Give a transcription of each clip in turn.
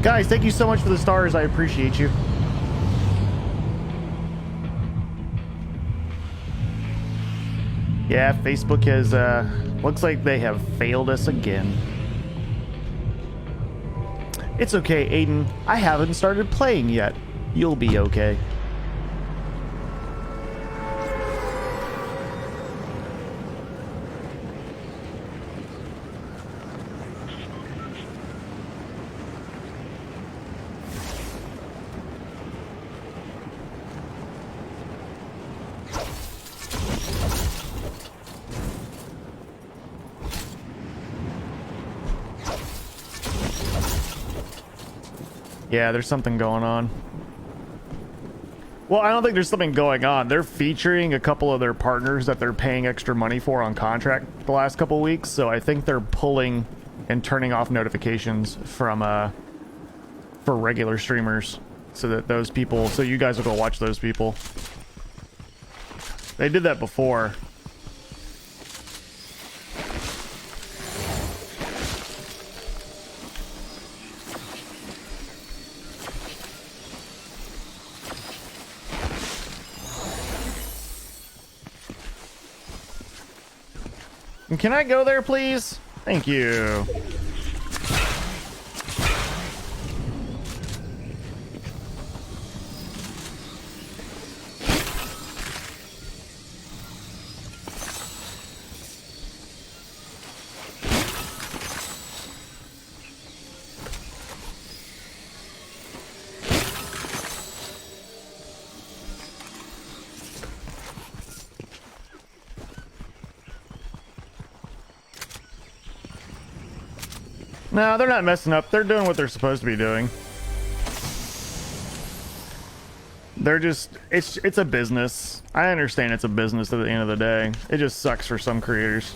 Guys, thank you so much for the stars. I appreciate you. Yeah, Facebook has, looks like they have failed us again. It's okay, Aiden. I haven't started playing yet. You'll be okay. Yeah, there's something going on. Well, I don't think there's something going on. They're featuring a couple of their partners that they're paying extra money for on contract the last couple weeks, so I think they're pulling and turning off notifications from for regular streamers so that those people, so you guys will go watch those people. They did that before. Can I go there, please? Thank you. No, they're not messing up. They're doing what they're supposed to be doing. They're just, it's a business. I understand it's a business at the end of the day. It just sucks for some creators.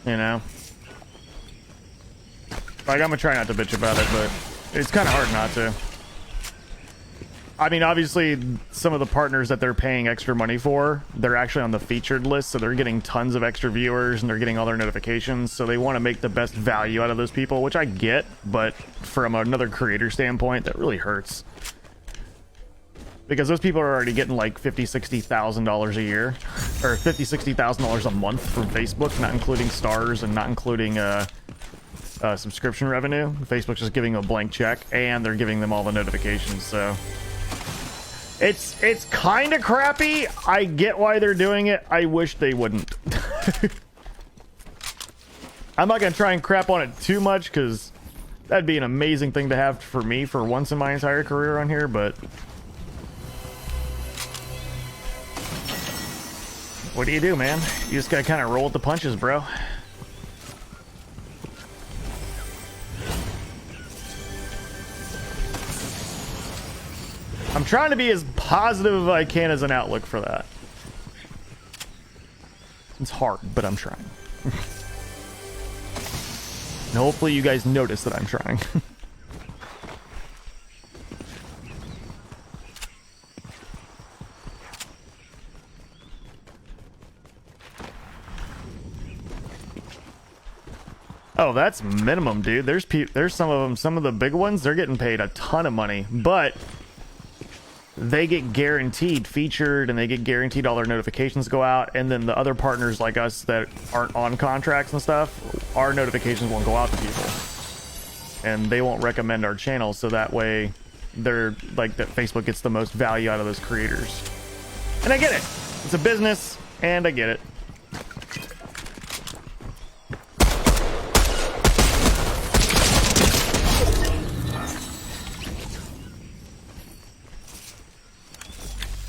You know? Like, I'm gonna try not to bitch about it, but it's kind of hard not to. I mean, obviously, some of the partners that they're paying extra money for, they're actually on the featured list, so they're getting tons of extra viewers, and they're getting all their notifications, so they want to make the best value out of those people, which I get, but from another creator standpoint, that really hurts. Because those people are already getting like $50,000, $60,000 a year, or $50,000, $60,000 a month from Facebook, not including stars and not including subscription revenue. Facebook's just giving them a blank check, and they're giving them all the notifications, so... It's kind of crappy. I get why they're doing it. I wish they wouldn't. I'm not going to try and crap on it too much because that'd be an amazing thing to have for me for once in my entire career on here, but... What do you do, man? You just got to kind of roll with the punches, bro. I'm trying to be as positive as I can as an outlook for that. It's hard, but I'm trying. And hopefully you guys notice that I'm trying. Oh, that's minimum, dude. There's some of them, some of the big ones, they're getting paid a ton of money, but they get guaranteed featured and they get guaranteed all their notifications go out, and then the other partners like us that aren't on contracts and stuff, our notifications won't go out to people and they won't recommend our channel, so that way they're like that Facebook gets the most value out of those creators. And I get it, it's a business and I get it.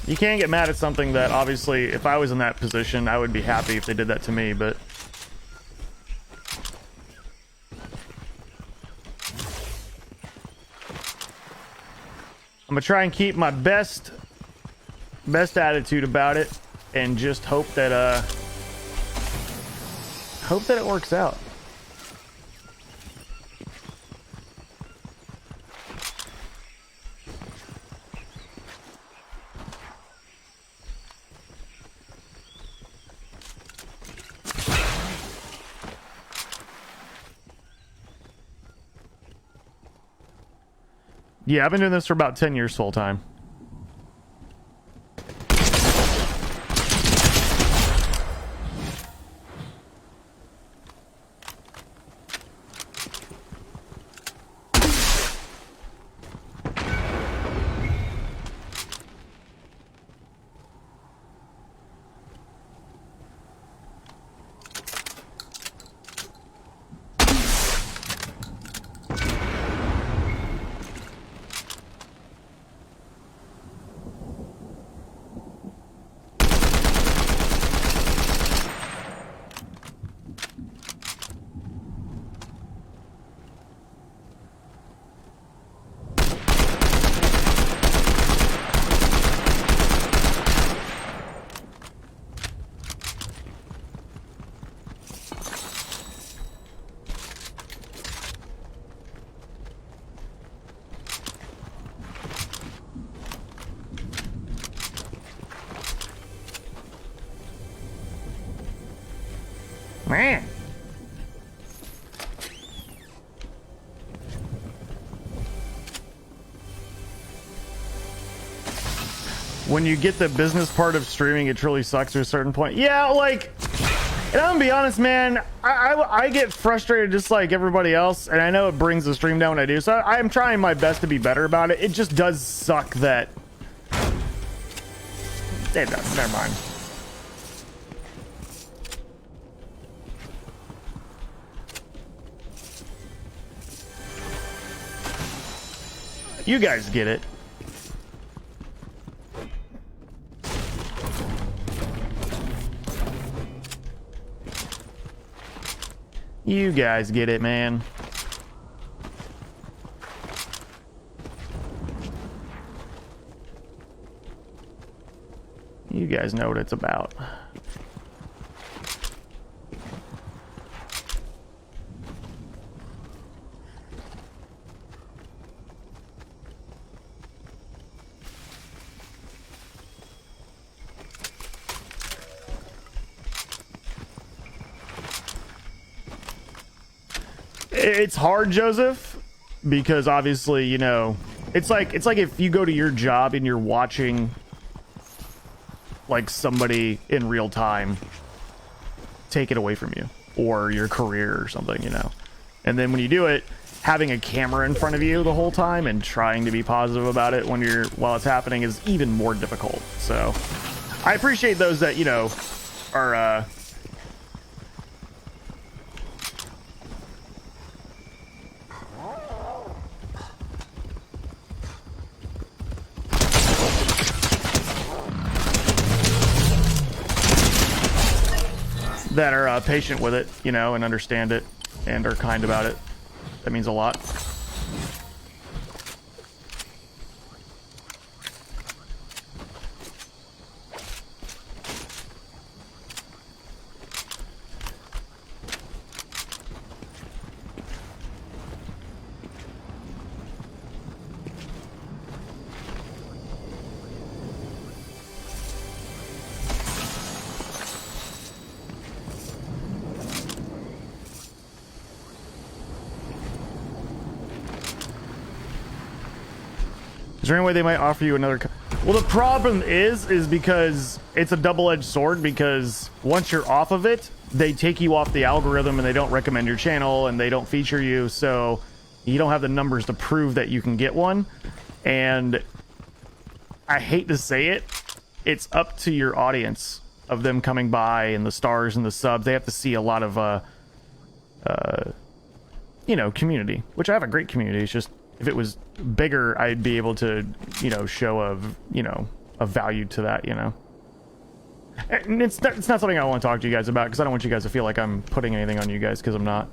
You can't get mad at something that, obviously, if I was in that position, I would be happy if they did that to me, but... I'm gonna try and keep my best attitude about it, and just hope that, it works out. Yeah, I've been doing this for about 10 years full time. Man. When you get the business part of streaming, it truly sucks to a certain point. Yeah, like, and I'm gonna be honest, man, I get frustrated just like everybody else, and I know it brings the stream down when I do, so I'm trying my best to be better about it. It just does suck that... It does, never mind. You guys get it. You guys get it, man. You guys know what it's about. It's hard, Joseph, because obviously, you know, it's like if you go to your job and you're watching like somebody in real time take it away from you, or your career or something, you know. And then when you do it, having a camera in front of you the whole time and trying to be positive about it while it's happening is even more difficult. So I appreciate those that, you know, are patient with it, you know, and understand it and are kind about it. That means a lot. Is there any way they might offer you another... Well, the problem is because it's a double-edged sword, because once you're off of it, they take you off the algorithm and they don't recommend your channel and they don't feature you, so you don't have the numbers to prove that you can get one. And I hate to say it, it's up to your audience of them coming by and the stars and the subs. They have to see a lot of, you know, community, which I have a great community. It's just, if it was bigger, I'd be able to, you know, show a value to that, you know. And it's not something I want to talk to you guys about, because I don't want you guys to feel like I'm putting anything on you guys, because I'm not.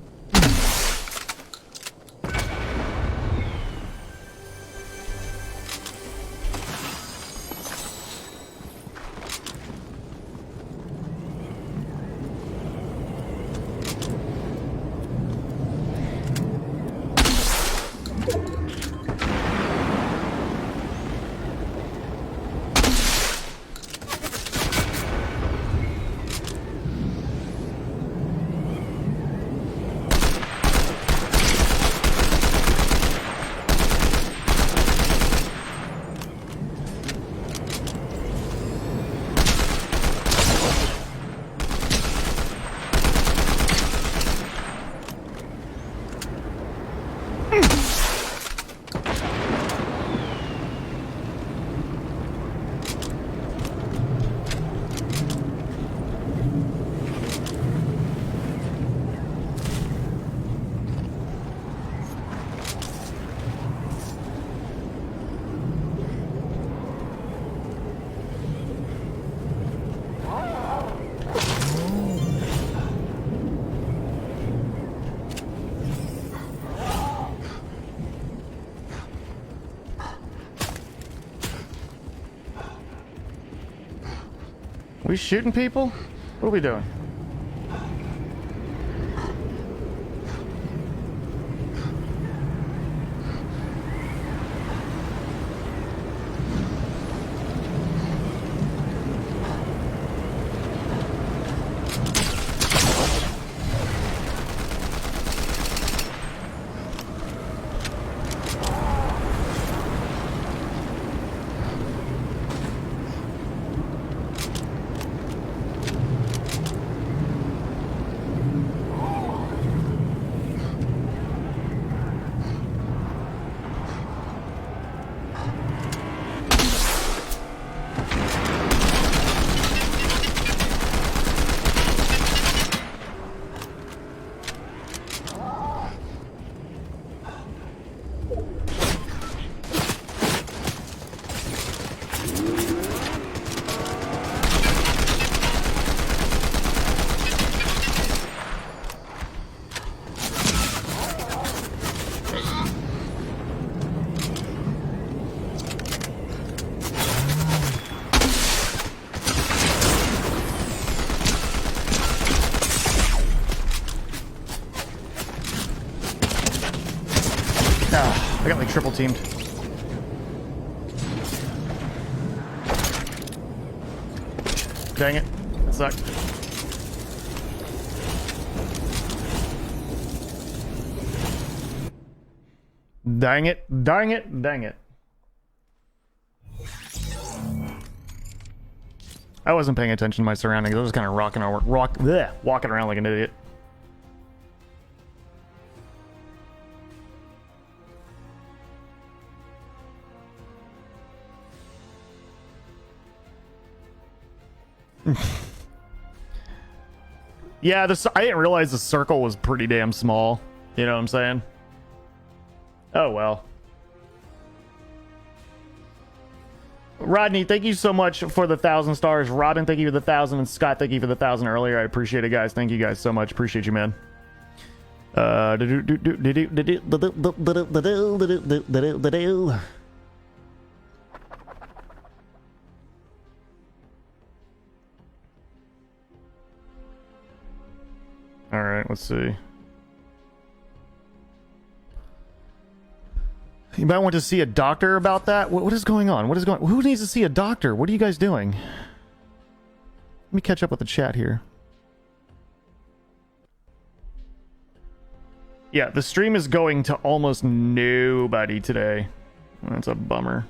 we shooting people? What are we doing? I got like triple teamed. Dang it. That sucked. Dang it. Dang it. Dang it. I wasn't paying attention to my surroundings. I was kind of walking around like an idiot. Yeah, I didn't realize the circle was pretty damn small. You know what I'm saying? Oh, well. Rodney, thank you so much for the 1,000 stars. Robin, thank you for the 1,000. And Scott, thank you for the 1,000 earlier. I appreciate it, guys. Thank you guys so much. Appreciate you, man. All right, let's see. You might want to see a doctor about that. What is going on? Who needs to see a doctor? What are you guys doing? Let me catch up with the chat here. Yeah, the stream is going to almost nobody today. That's a bummer.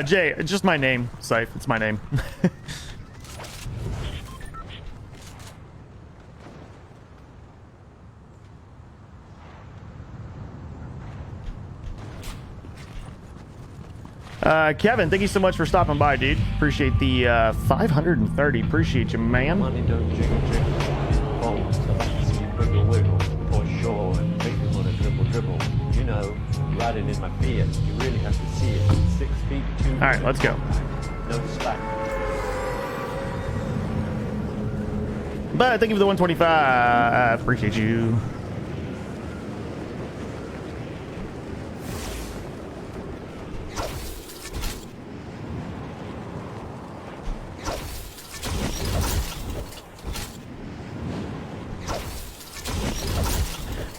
Jay, just my name, Scythe. It's my name. Kevin, thank you so much for stopping by, dude. Appreciate the 530. Appreciate you, man. Money don't jiggle jiggle. Bones, I like to see you wiggle wiggle. For sure, and make you wanna dribble dribble. You know, riding in my Fiat, you really have to see it. 6 feet 2. All right, let's go. No slack. But thank you for the 125. Appreciate you.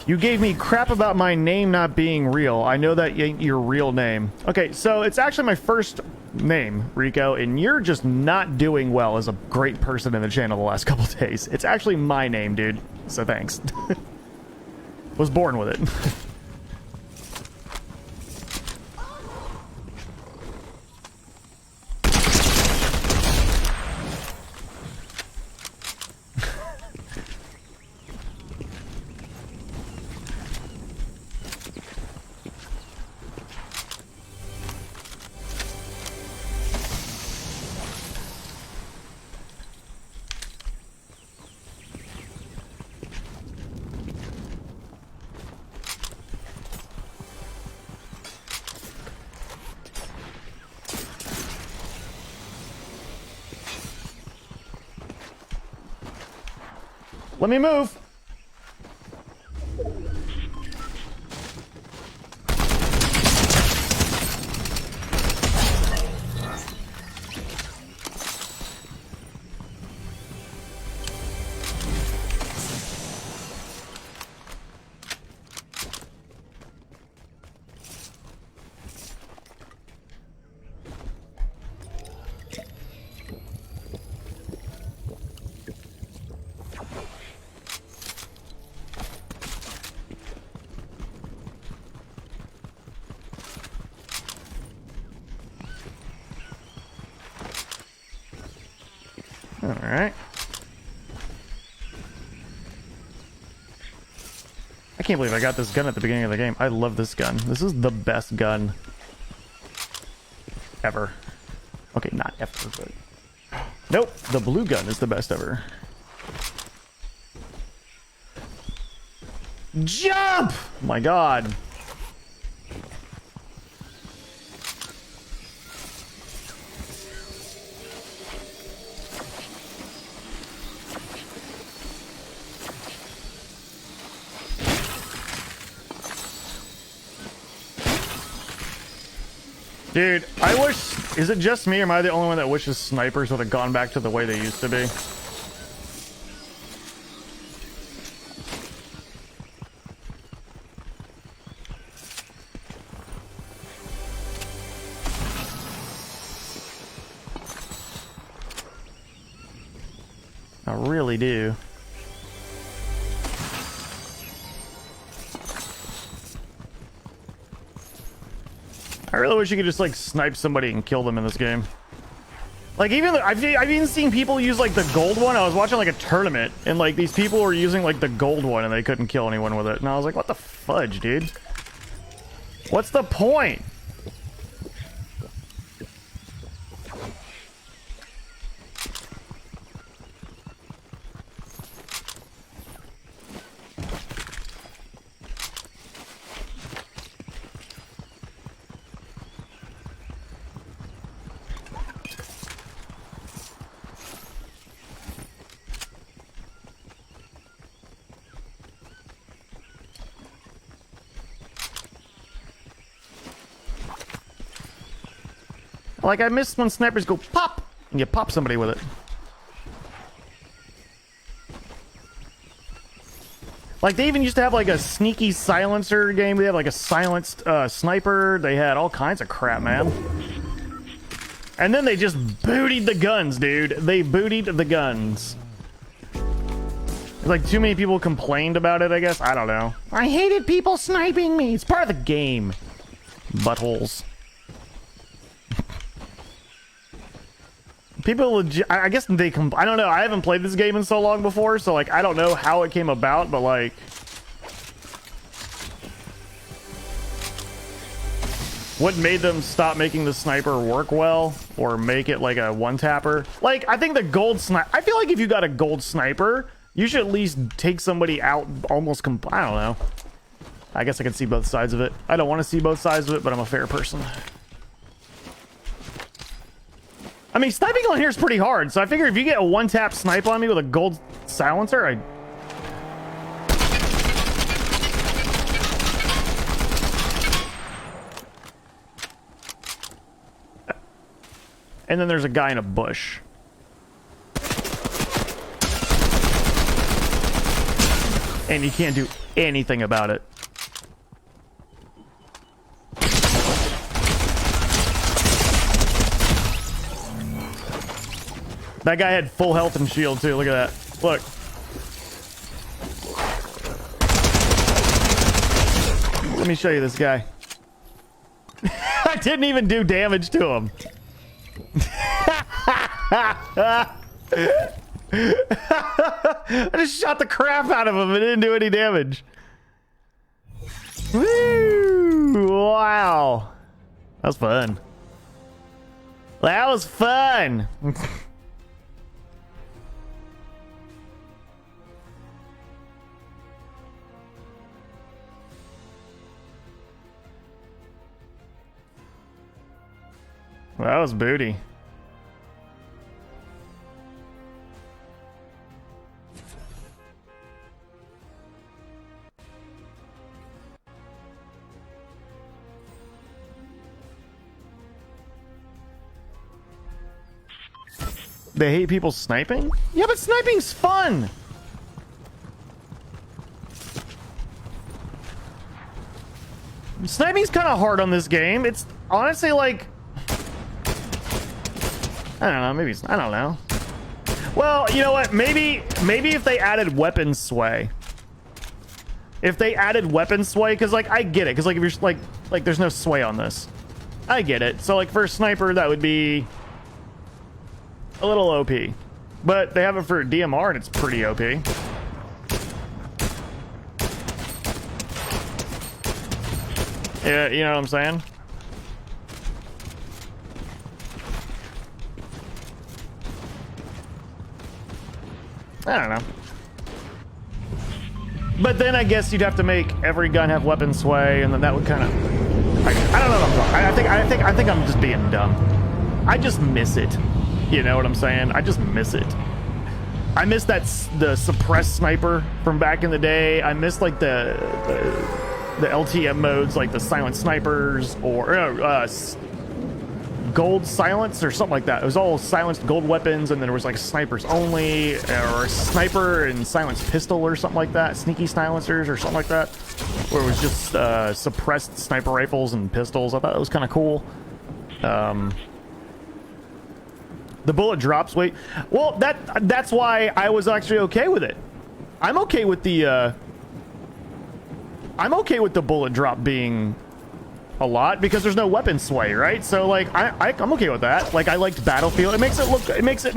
You gave me crap about my name not being real. I know that ain't your real name. Okay, so it's actually my first name, Rico, and you're just not doing well as a great person in the channel the last couple days. It's actually my name, dude. So thanks. Was born with it. Let me move. Alright. I can't believe I got this gun at the beginning of the game. I love this gun. This is the best gun ever. Okay, not ever, but... Nope, the blue gun is the best ever. Jump! My god. Dude, I wish... Is it just me, or am I the only one that wishes snipers would have gone back to the way they used to be? I really do. I really wish you could just like snipe somebody and kill them in this game. Like even I've even seen people use like the gold one. I was watching like a tournament and like these people were using like the gold one and they couldn't kill anyone with it. And I was like, what the fudge, dude? What's the point? Like, I miss when snipers go pop, and you pop somebody with it. Like, they even used to have, like, a sneaky silencer game. They had, like, a silenced sniper. They had all kinds of crap, man. And then they just bootied the guns, dude. They bootied the guns. Like, too many people complained about it, I guess. I don't know. I hated people sniping me. It's part of the game. Buttholes. People legit, I guess they I don't know, I haven't played this game in so long before, so like I don't know how it came about, but like what made them stop making the sniper work well or make it like a one-tapper? Like I think the gold sniper, I feel like if you got a gold sniper, you should at least take somebody out almost I don't know. I guess I can see both sides of it. I don't want to see both sides of it, but I'm a fair person. I mean, sniping on here is pretty hard, so I figure if you get a one-tap snipe on me with a gold silencer, And then there's a guy in a bush. And you can't do anything about it. That guy had full health and shield too. Look at that. Look. Let me show you this guy. I didn't even do damage to him. I just shot the crap out of him and didn't do any damage. Woo! Wow. That was fun. That was fun. That was booty. They hate people sniping? Yeah, but sniping's fun! Sniping's kind of hard on this game. It's honestly like... I don't know, maybe it's... I don't know. Well, you know what? Maybe if they added weapon sway. If they added weapon sway, because, like, I get it. Because, like, if you're, like, there's no sway on this. I get it. So, like, for a sniper, that would be a little OP. But they have it for DMR, and it's pretty OP. Yeah, you know what I'm saying? I don't know. But then I guess you'd have to make every gun have weapon sway, and then that would kind of... I don't know what I'm talking. I think I'm just being dumb. I just miss it. You know what I'm saying? I just miss it. I miss the suppressed sniper from back in the day. I miss like the LTM modes, like the silent snipers or gold silence or something like that. It was all silenced gold weapons, and then there was like snipers only, or a sniper and silenced pistol or something like that. Sneaky silencers or something like that, where it was just suppressed sniper rifles and pistols. I thought it was kind of cool. The bullet drops. Wait, well that's why I was actually okay with it. I'm okay with the bullet drop being a lot because there's no weapon sway, right? So like I'm okay with that. Like I liked Battlefield. It makes it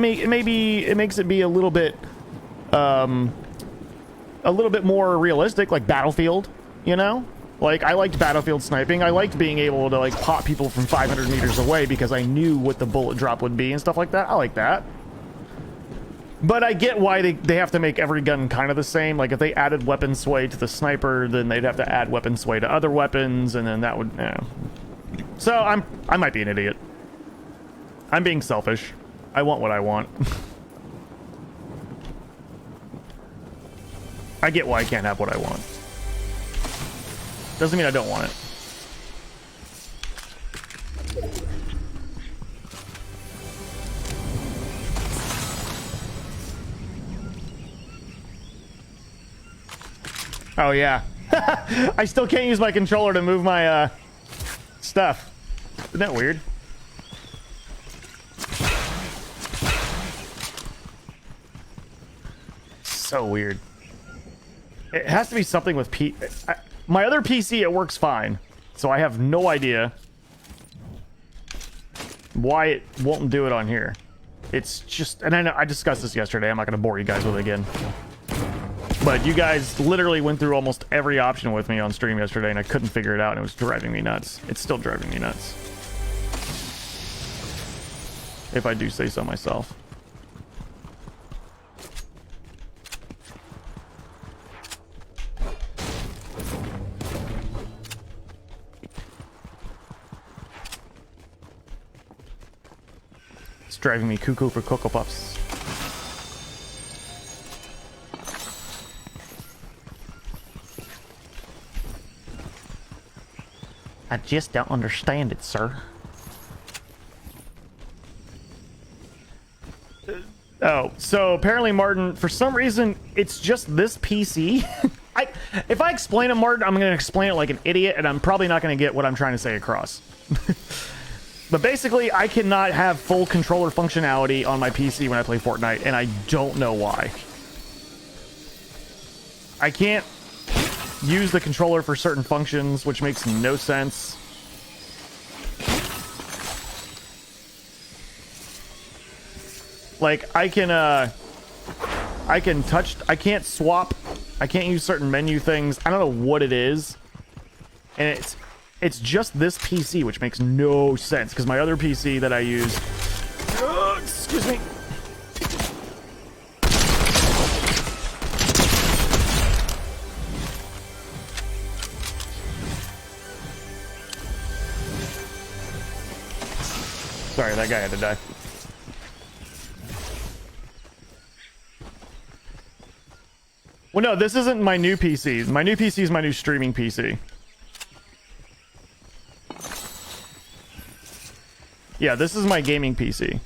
be a little bit more realistic, like Battlefield, you know? Like I liked Battlefield sniping. I liked being able to like pop people from 500 meters away because I knew what the bullet drop would be and stuff like that. I like that. But I get why they have to make every gun kind of the same. Like, if they added weapon sway to the sniper, then they'd have to add weapon sway to other weapons, and then that would... So, I might be an idiot. I'm being selfish. I want what I want. I get why I can't have what I want. Doesn't mean I don't want it. Oh, yeah. I still can't use my controller to move my, stuff. Isn't that weird? So weird. It has to be something with my other PC, it works fine. So I have no idea why it won't do it on here. It's just... And I know I discussed this yesterday. I'm not going to bore you guys with it again. But you guys literally went through almost every option with me on stream yesterday, and I couldn't figure it out, and it was driving me nuts. It's still driving me nuts. If I do say so myself. It's driving me cuckoo for Cocoa Puffs. I just don't understand it, sir. Oh, so apparently, Martin, for some reason, it's just this PC. If I explain it, Martin, I'm going to explain it like an idiot, and I'm probably not going to get what I'm trying to say across. But basically, I cannot have full controller functionality on my PC when I play Fortnite, and I don't know why. I can't use the controller for certain functions, which makes no sense. Like, I can't swap, I can't use certain menu things. I don't know what it is. And it's just this PC, which makes no sense, because my other PC that I use... excuse me. Sorry, that guy had to die. Well, no, this isn't my new PC. My new PC is my new streaming PC. Yeah, this is my gaming PC.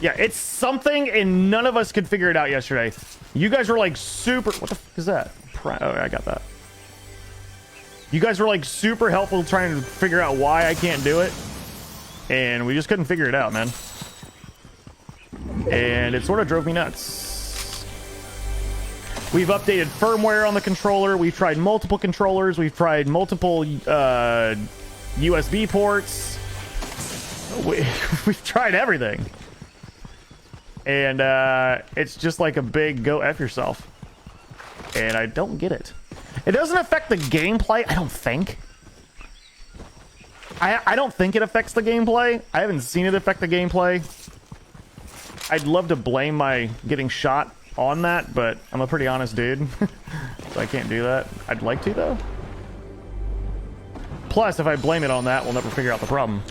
Yeah, it's something, and none of us could figure it out yesterday. You guys were like super... What the fuck is that? Oh, I got that. You guys were like super helpful trying to figure out why I can't do it. And we just couldn't figure it out, man. And it sort of drove me nuts. We've updated firmware on the controller. We've tried multiple controllers. We've tried multiple USB ports. We've tried everything. And it's just like a big go F yourself. And I don't get it. It doesn't affect the gameplay, I don't think. I don't think it affects the gameplay. I haven't seen it affect the gameplay. I'd love to blame my getting shot on that, but I'm a pretty honest dude. So I can't do that. I'd like to, though. Plus, if I blame it on that, we'll never figure out the problem.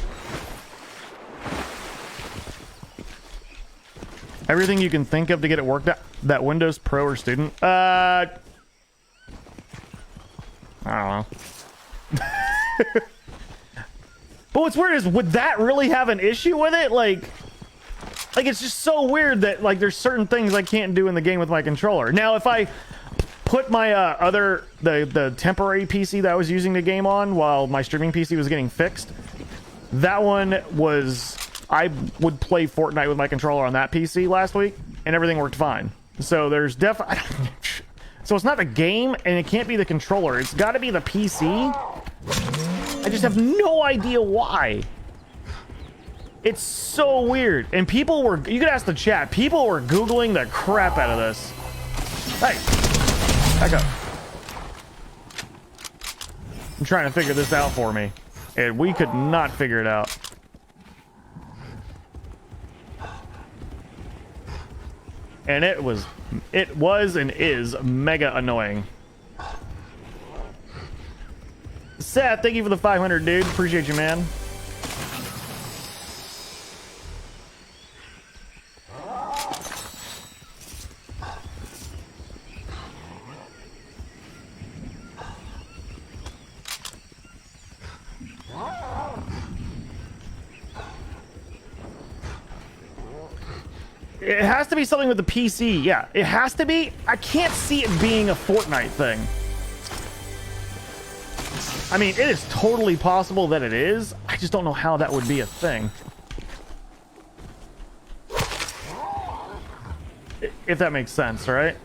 Everything you can think of to get it worked out. That Windows Pro or student? I don't know. But what's weird is, would that really have an issue with it? Like it's just so weird that like there's certain things I can't do in the game with my controller. Now, if I put my the temporary PC that I was using the game on while my streaming PC was getting fixed, that one was... I would play Fortnite with my controller on that PC last week, and everything worked fine. So there's definitely... So it's not the game, and it can't be the controller. It's got to be the PC. I just have no idea why. It's so weird. And people were... You could ask the chat. People were Googling the crap out of this. Hey. Back up. I'm trying to figure this out for me. And we could not figure it out. And it was and is mega annoying. Seth, thank you for the 500, dude. Appreciate you, man. It has to be something with the PC. Yeah, it has to be. I can't see it being a Fortnite thing. I mean, it is totally possible that it is. I just don't know how that would be a thing. If that makes sense, right?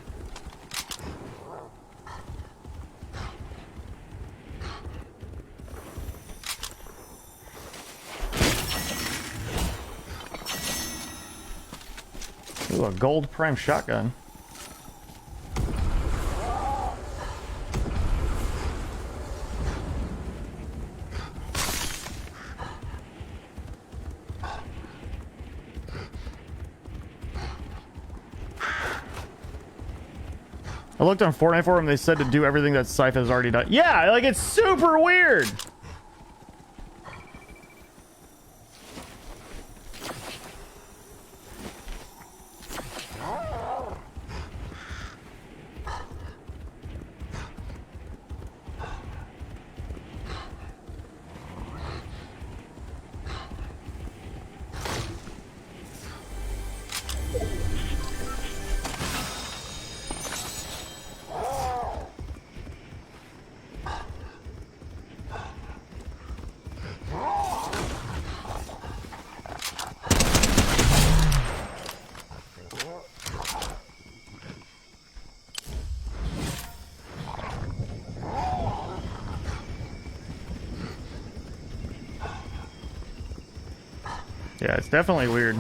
Ooh, a gold prime shotgun. I looked on Fortnite forum, they said to do everything that Scythe has already done. Yeah, like it's super weird. Yeah, it's definitely weird.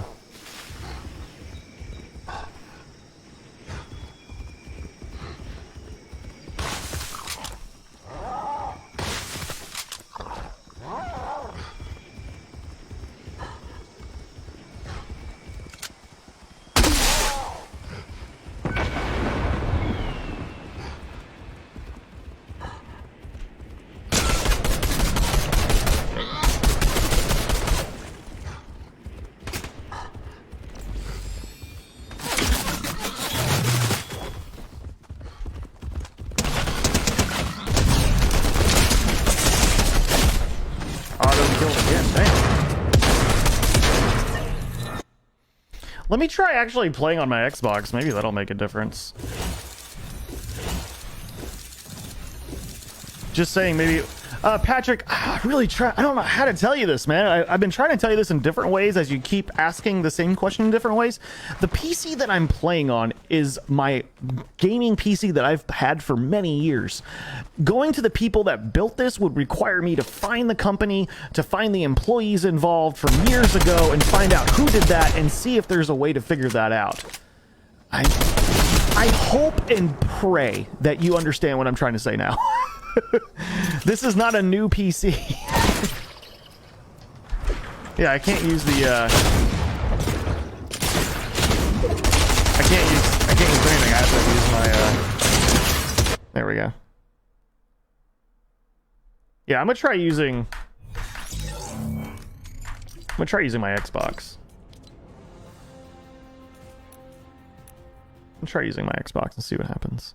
Let me try actually playing on my Xbox. Maybe that'll make a difference. Just saying, maybe... Patrick, I really try... I don't know how to tell you this, man. I've been trying to tell you this in different ways as you keep asking the same question in different ways. The PC that I'm playing on is my gaming PC that I've had for many years. Going to the people that built this would require me to find the company, to find the employees involved from years ago, and find out who did that, and see if there's a way to figure that out. I hope and pray that you understand what I'm trying to say now. This is not a new PC. Yeah, I can't use the I can't use anything. I have to use my there we go. Yeah, I'm gonna try using my Xbox. I'm gonna try using my Xbox and see what happens.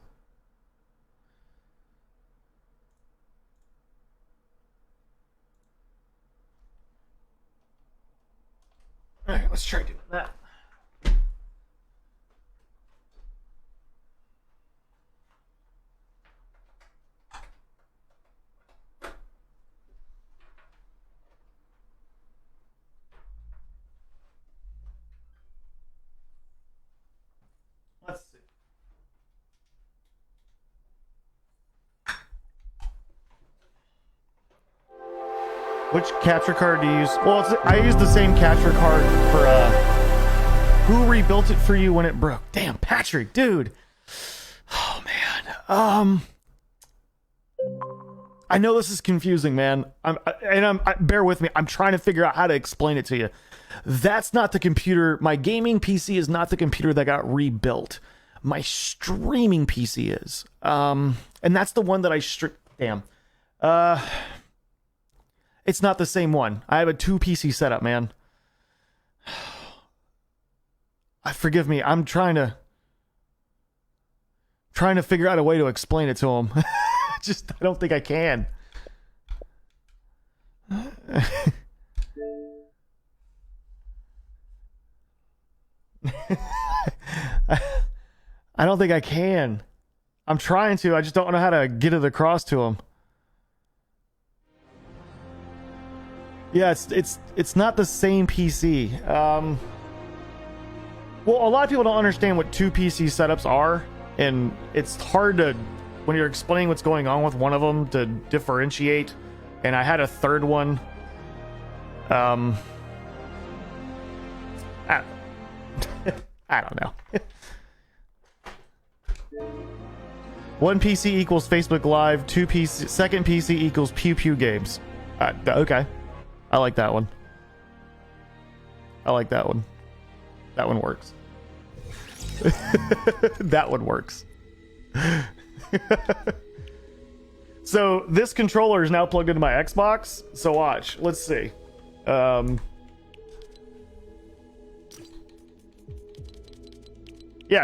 All right, let's try doing that. Let's see. Which capture card do you use? Well, I use the same capture card for, who rebuilt it for you when it broke? Damn, Patrick, dude. Oh, man. I know this is confusing, man. Bear with me. I'm trying to figure out how to explain it to you. That's not the computer. My gaming PC is not the computer that got rebuilt. My streaming PC is. And that's the one that I damn. It's not the same one. I have a 2 PC setup, man. Forgive me. I'm trying to figure out a way to explain it to him. Just, I don't think I can. I don't think I can. I'm trying to. I just don't know how to get it across to him. Yeah, it's not the same PC. Well, a lot of people don't understand what 2 PC setups are, and it's hard to, when you're explaining what's going on with one of them, to differentiate. And I had a third one. I don't know. 1 PC equals Facebook Live. 2 PC, second PC equals Pew Pew Games. Okay. I like that one. I like that one. That one works. That one works. So this controller is now plugged into my Xbox. So watch. Let's see. Yeah,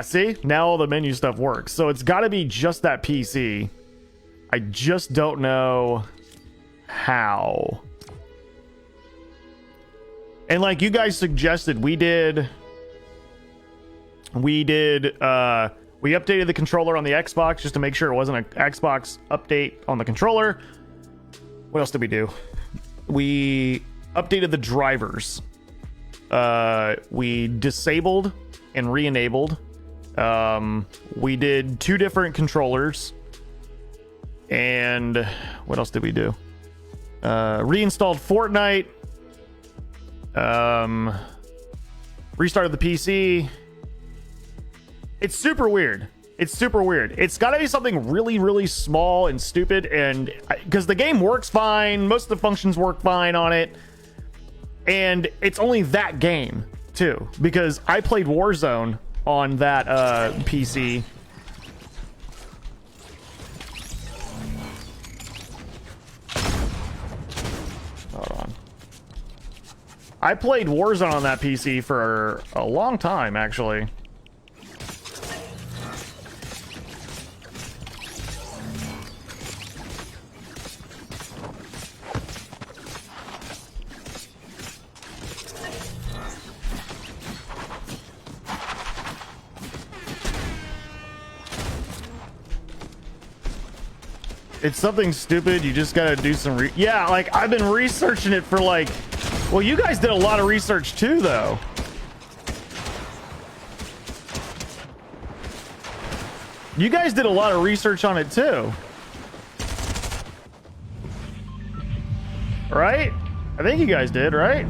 see? Now all the menu stuff works. So it's got to be just that PC. I just don't know how. And like you guys suggested, we updated the controller on the Xbox just to make sure it wasn't an Xbox update on the controller. What else did we do? We updated the drivers. We disabled and re-enabled. We did 2 different controllers. And what else did we do? Reinstalled Fortnite. Restarted the PC. It's super weird. It's super weird. It's got to be something really, really small and stupid, and because the game works fine, most of the functions work fine on it, and it's only that game too, because I played Warzone on that PC. Hold on. I played Warzone on that PC for a long time, actually. It's something stupid. You just gotta do some yeah, like I've been researching it for like, well, you guys did a lot of research too, though. You guys did a lot of research on it too. Right? I think you guys did, right?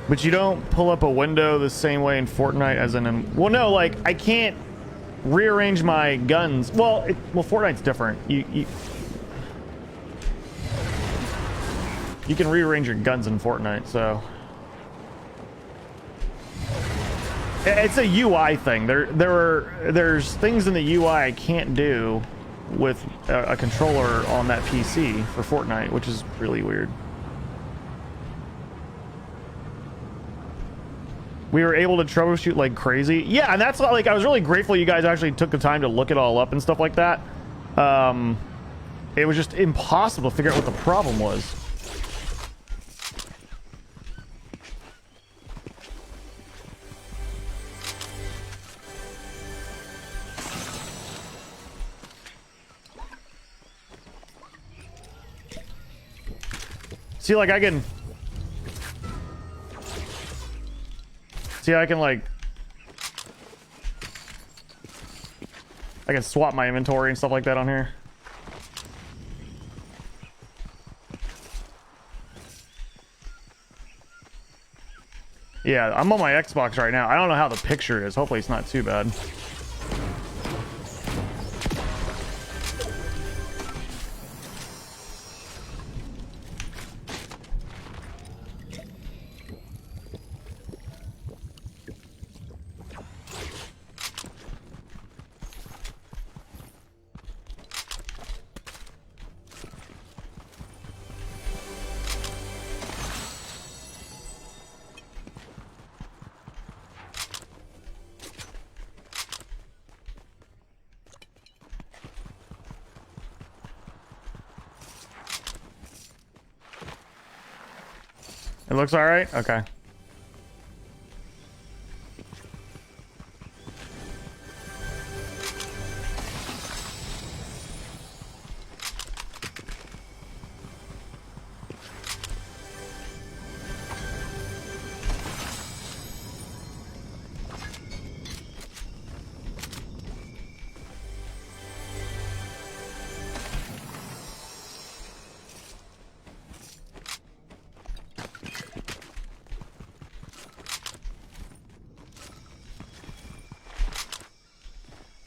But you don't pull up a window the same way in Fortnite as in... Well, no, like, I can't rearrange my guns. Well, Fortnite's different. You can rearrange your guns in Fortnite, so... It's a UI thing. There's things in the UI I can't do with a controller on that PC for Fortnite, which is really weird. We were able to troubleshoot like crazy. Yeah, and that's like, I was really grateful you guys actually took the time to look it all up and stuff like that. It was just impossible to figure out what the problem was. See, like, I can... See, I can, like... I can swap my inventory and stuff like that on here. Yeah, I'm on my Xbox right now. I don't know how the picture is. Hopefully it's not too bad. It looks all right? Okay.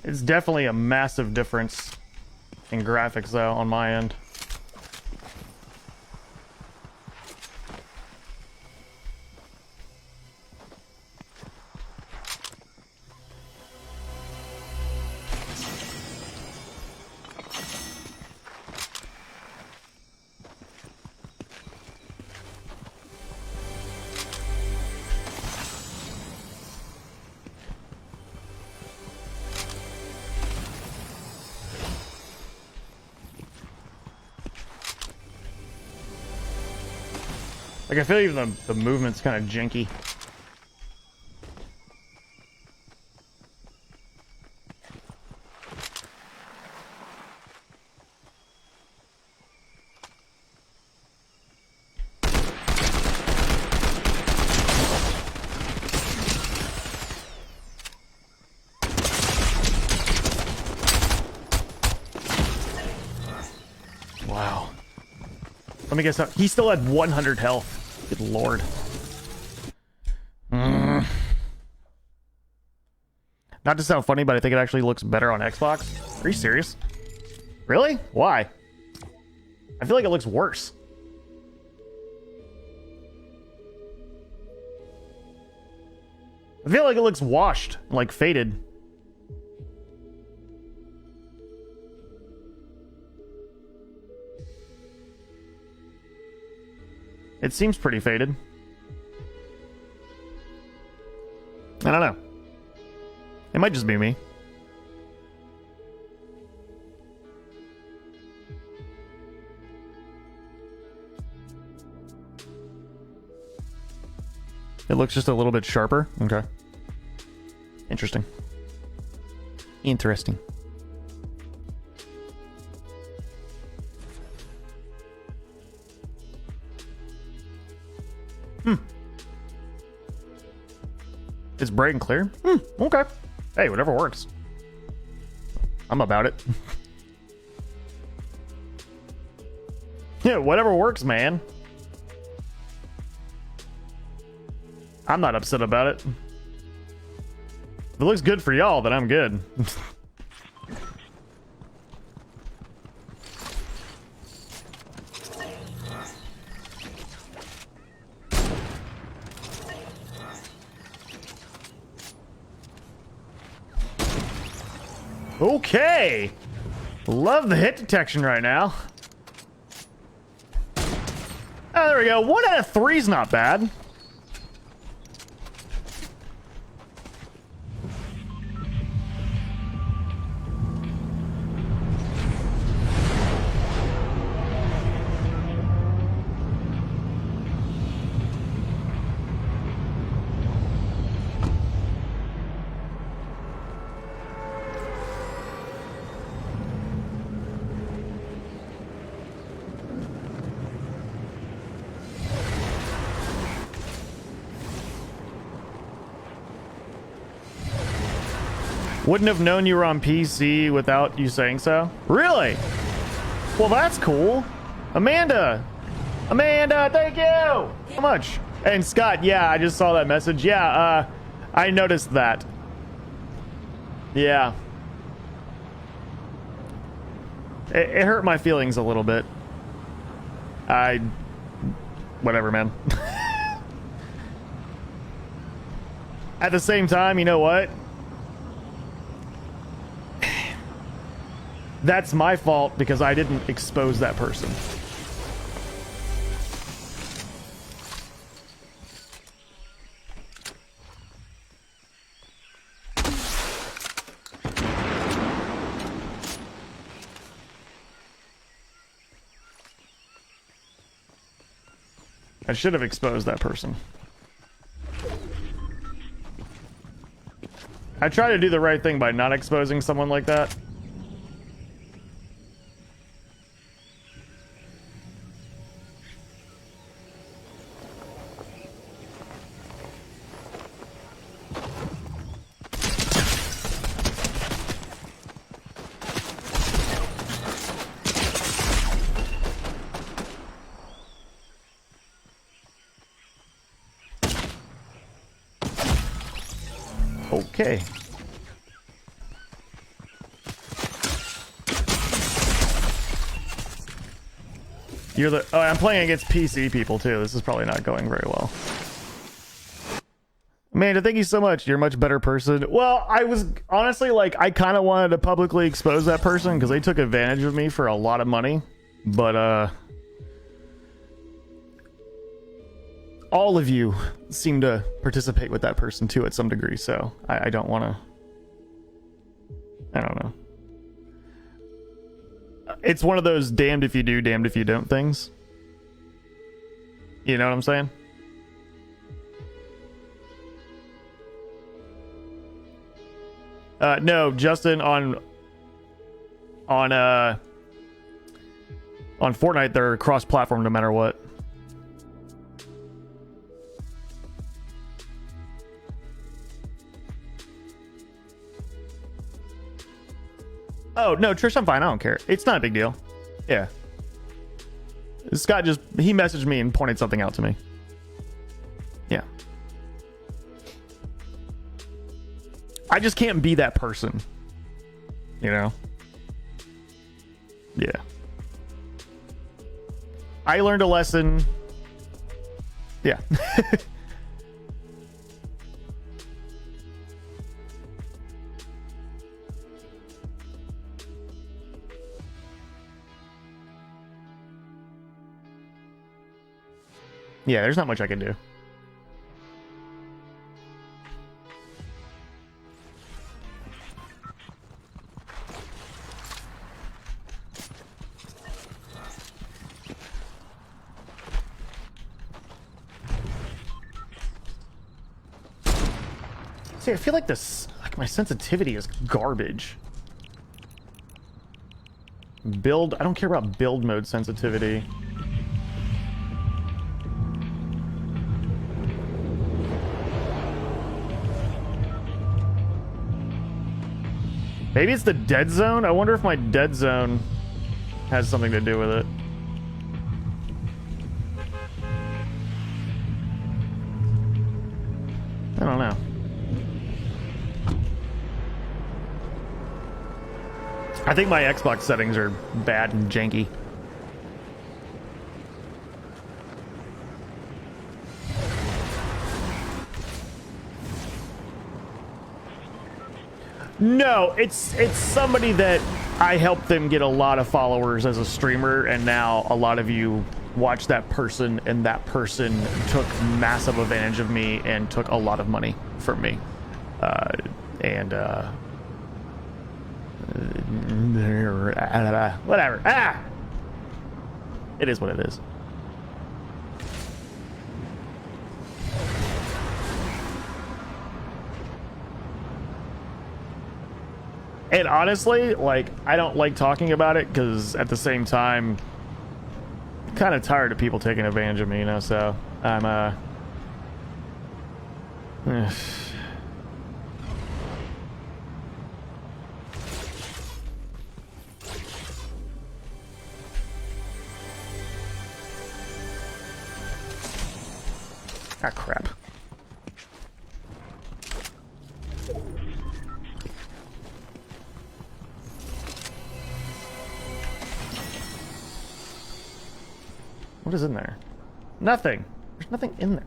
It's definitely a massive difference in graphics, though, on my end. Like, I feel even the movement's kind of janky. Wow. Let me guess. He still had 100 health. Good lord. Not to sound funny, but I think it actually looks better on Xbox. Are you serious? Really? Why? I feel like it looks worse. I feel like it looks washed, like faded. It seems pretty faded. I don't know. It might just be me. It looks just a little bit sharper. Okay. Interesting. Interesting. It's bright and clear? Okay. Hey, whatever works. I'm about it. Yeah, whatever works, man. I'm not upset about it. If it looks good for y'all, then I'm good. Okay. Love the hit detection right now. Oh, there we go. 1 out of 3 is not bad. Wouldn't have known you were on PC without you saying so. Really? Well, that's cool. Amanda! Amanda, thank you so much. And Scott, yeah, I just saw that message. Yeah, I noticed that. Yeah. It hurt my feelings a little bit. Whatever, man. At the same time, you know what? That's my fault because I didn't expose that person. I should have exposed that person. I try to do the right thing by not exposing someone like that. Okay. You're the... Oh, I'm playing against PC people, too. This is probably not going very well. Amanda, thank you so much. You're a much better person. Well, I was... Honestly, like, I kind of wanted to publicly expose that person because they took advantage of me for a lot of money. But, all of you seem to participate with that person, too, at some degree, so I don't want to... I don't know. It's one of those damned if you do, damned if you don't things. You know what I'm saying? No, Justin, on Fortnite, they're cross-platform no matter what. Oh, no, Trish, I'm fine. I don't care. It's not a big deal. Yeah. Scott just... He messaged me and pointed something out to me. Yeah. I just can't be that person. You know? Yeah. I learned a lesson. Yeah. Yeah, there's not much I can do. See, I feel like this, like my sensitivity is garbage. Build, I don't care about build mode sensitivity. Maybe it's the dead zone? I wonder if my dead zone has something to do with it. I don't know. I think my Xbox settings are bad and janky. No, it's somebody that I helped them get a lot of followers as a streamer, and now a lot of you watch that person, and that person took massive advantage of me and took a lot of money from me. Whatever. Ah! It is what it is. And honestly, like, I don't like talking about it because at the same time, I'm kind of tired of people taking advantage of me, you know, so I'm, Ah, crap. What is in there? Nothing. There's nothing in there.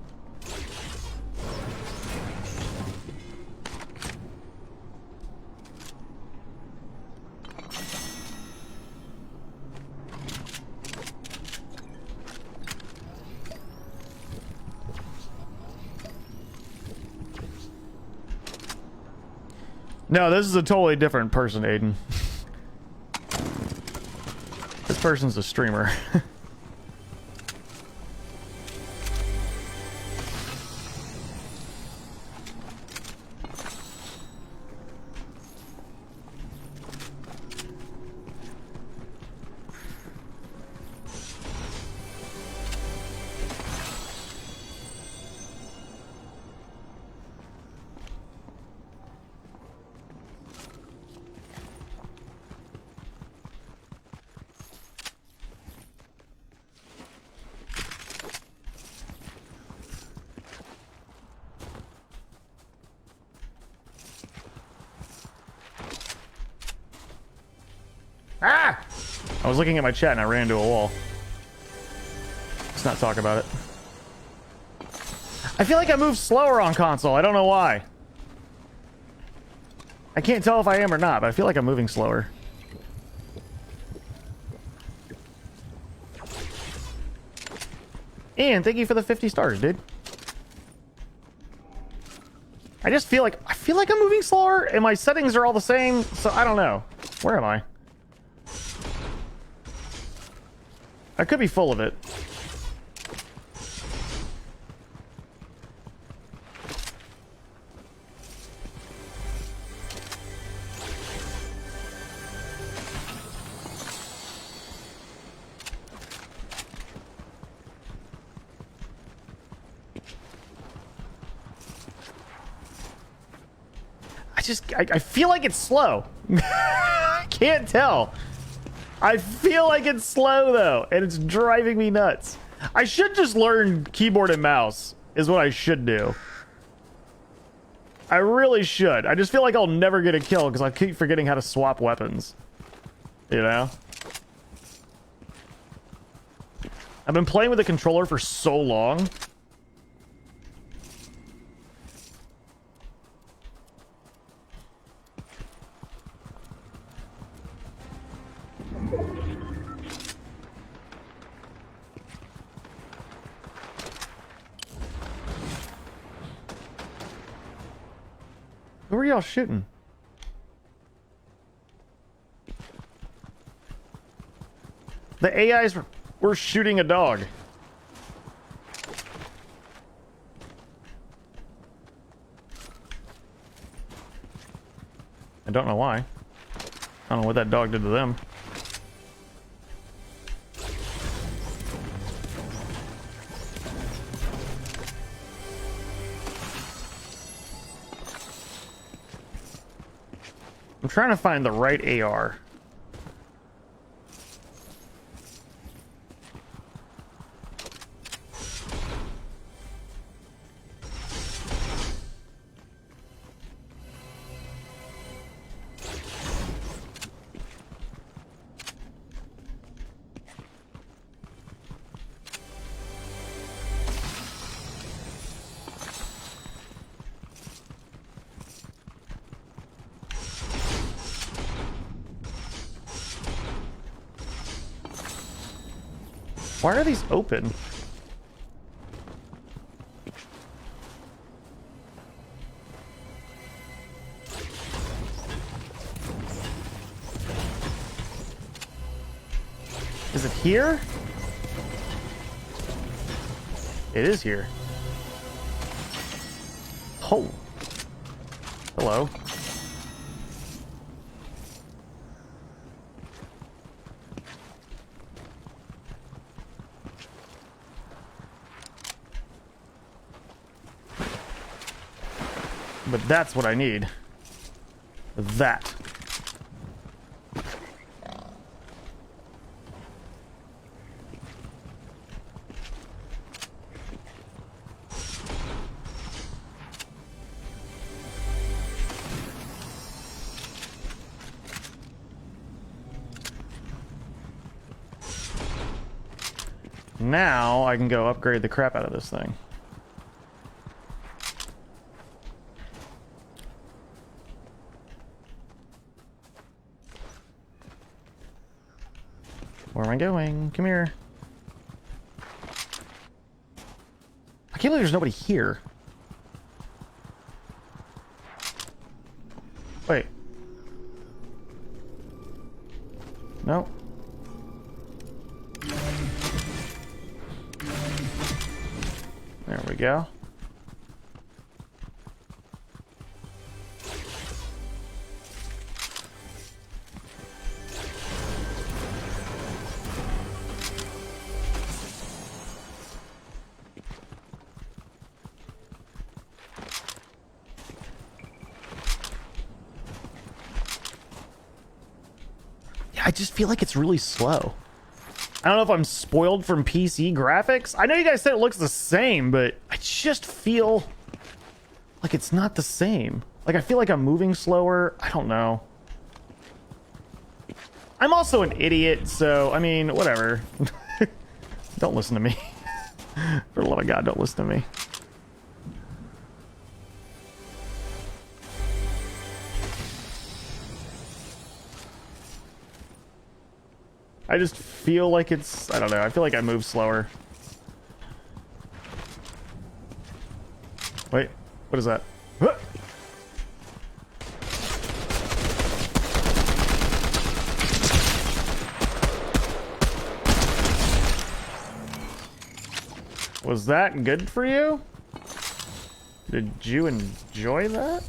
No, this is a totally different person, Aiden. This person's a streamer. Ah! I was looking at my chat and I ran into a wall. Let's not talk about it. I feel like I move slower on console. I don't know why. I can't tell if I am or not, but I feel like I'm moving slower. Ian, thank you for the 50 stars, dude. I just feel like I'm moving slower and my settings are all the same, so I don't know. Where am I? I could be full of it. I feel like it's slow. I can't tell. I feel like it's slow though, and it's driving me nuts. I should just learn keyboard and mouse is what I should do. I really should. I just feel like I'll never get a kill because I keep forgetting how to swap weapons. You know? I've been playing with the controller for so long. Who are y'all shooting? The AIs were shooting a dog. I don't know why. I don't know what that dog did to them. I'm trying to find the right AR. Why are these open? Is it here? It is here. Oh. Hello. But that's what I need. That. Now I can go upgrade the crap out of this thing. Where am I going? Come here. I can't believe there's nobody here. Wait. No. There we go. I just feel like it's really slow. I don't know if I'm spoiled from PC graphics. I know you guys said it looks the same, but I just feel like it's not the same. Like, I feel like I'm moving slower. I don't know. I'm also an idiot, so, I mean, whatever. Don't listen to me. For the love of God, don't listen to me. I just feel like it's... I don't know. I feel like I move slower. Wait. What is that? Huh! Was that good for you? Did you enjoy that?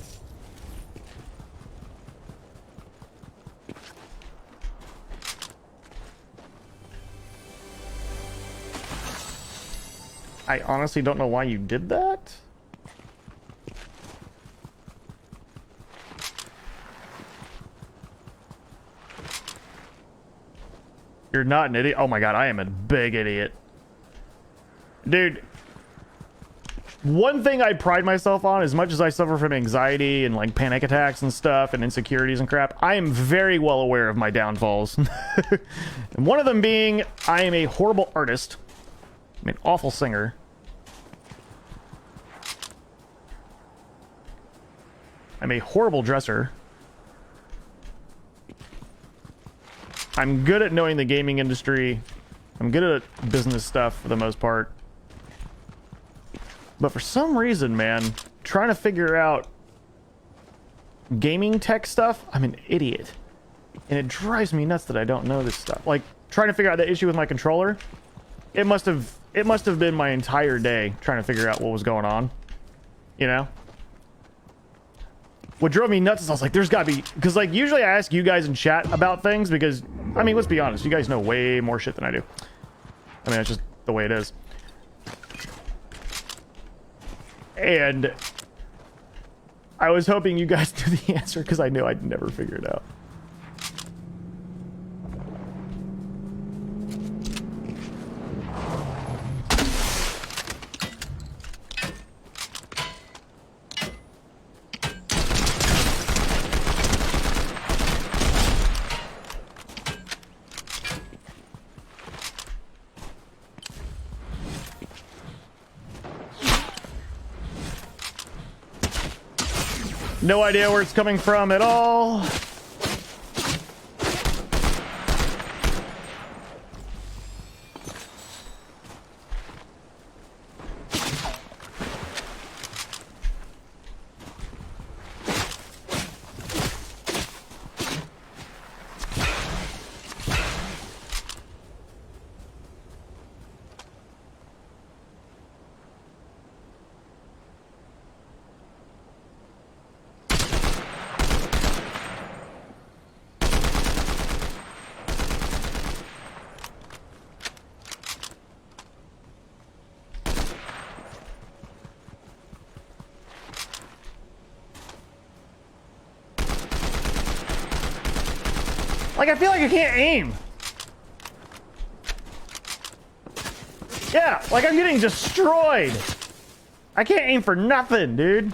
I honestly don't know why you did that. You're not an idiot. Oh my God, I am a big idiot. Dude, one thing I pride myself on, as much as I suffer from anxiety and like panic attacks and stuff and insecurities and crap, I am very well aware of my downfalls. And one of them being, I am a horrible artist. I'm an awful singer. I'm a horrible dresser. I'm good at knowing the gaming industry. I'm good at business stuff for the most part. But for some reason, man, trying to figure out gaming tech stuff, I'm an idiot. And it drives me nuts that I don't know this stuff. Like, trying to figure out the issue with my controller, it must have been my entire day trying to figure out what was going on. You know? what drove me nuts is I was like, there's gotta be, because like usually I ask you guys in chat about things because, I mean, let's be honest, you guys know way more shit than I do. I mean, it's just the way it is. And I was hoping you guys knew the answer because I knew I'd never figure it out. No idea where it's coming from at all. Like, I feel like I can't aim. Yeah, like I'm getting destroyed. I can't aim for nothing, dude.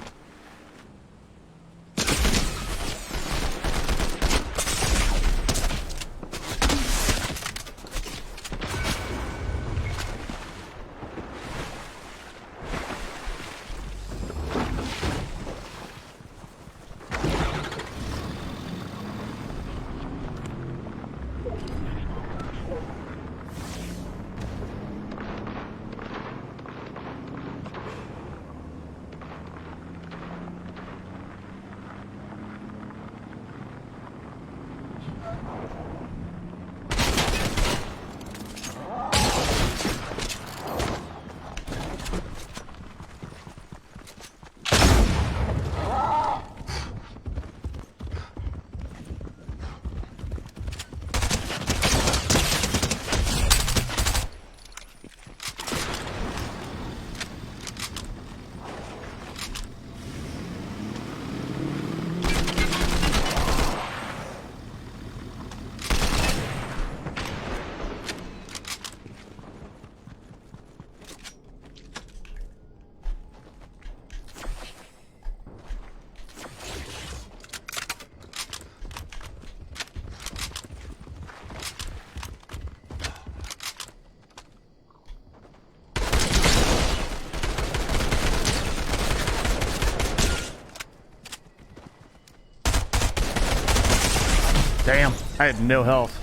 Damn, I had no health.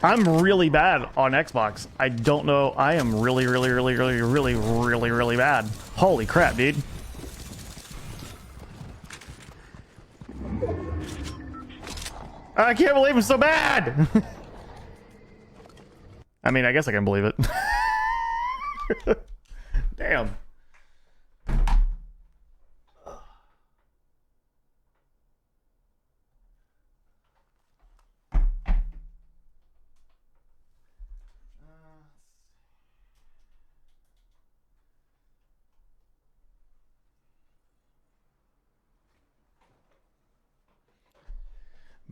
I'm really bad on Xbox. I don't know. I am really bad. Holy crap, dude. I can't believe I'm so bad. I mean, I guess I can believe it. Damn.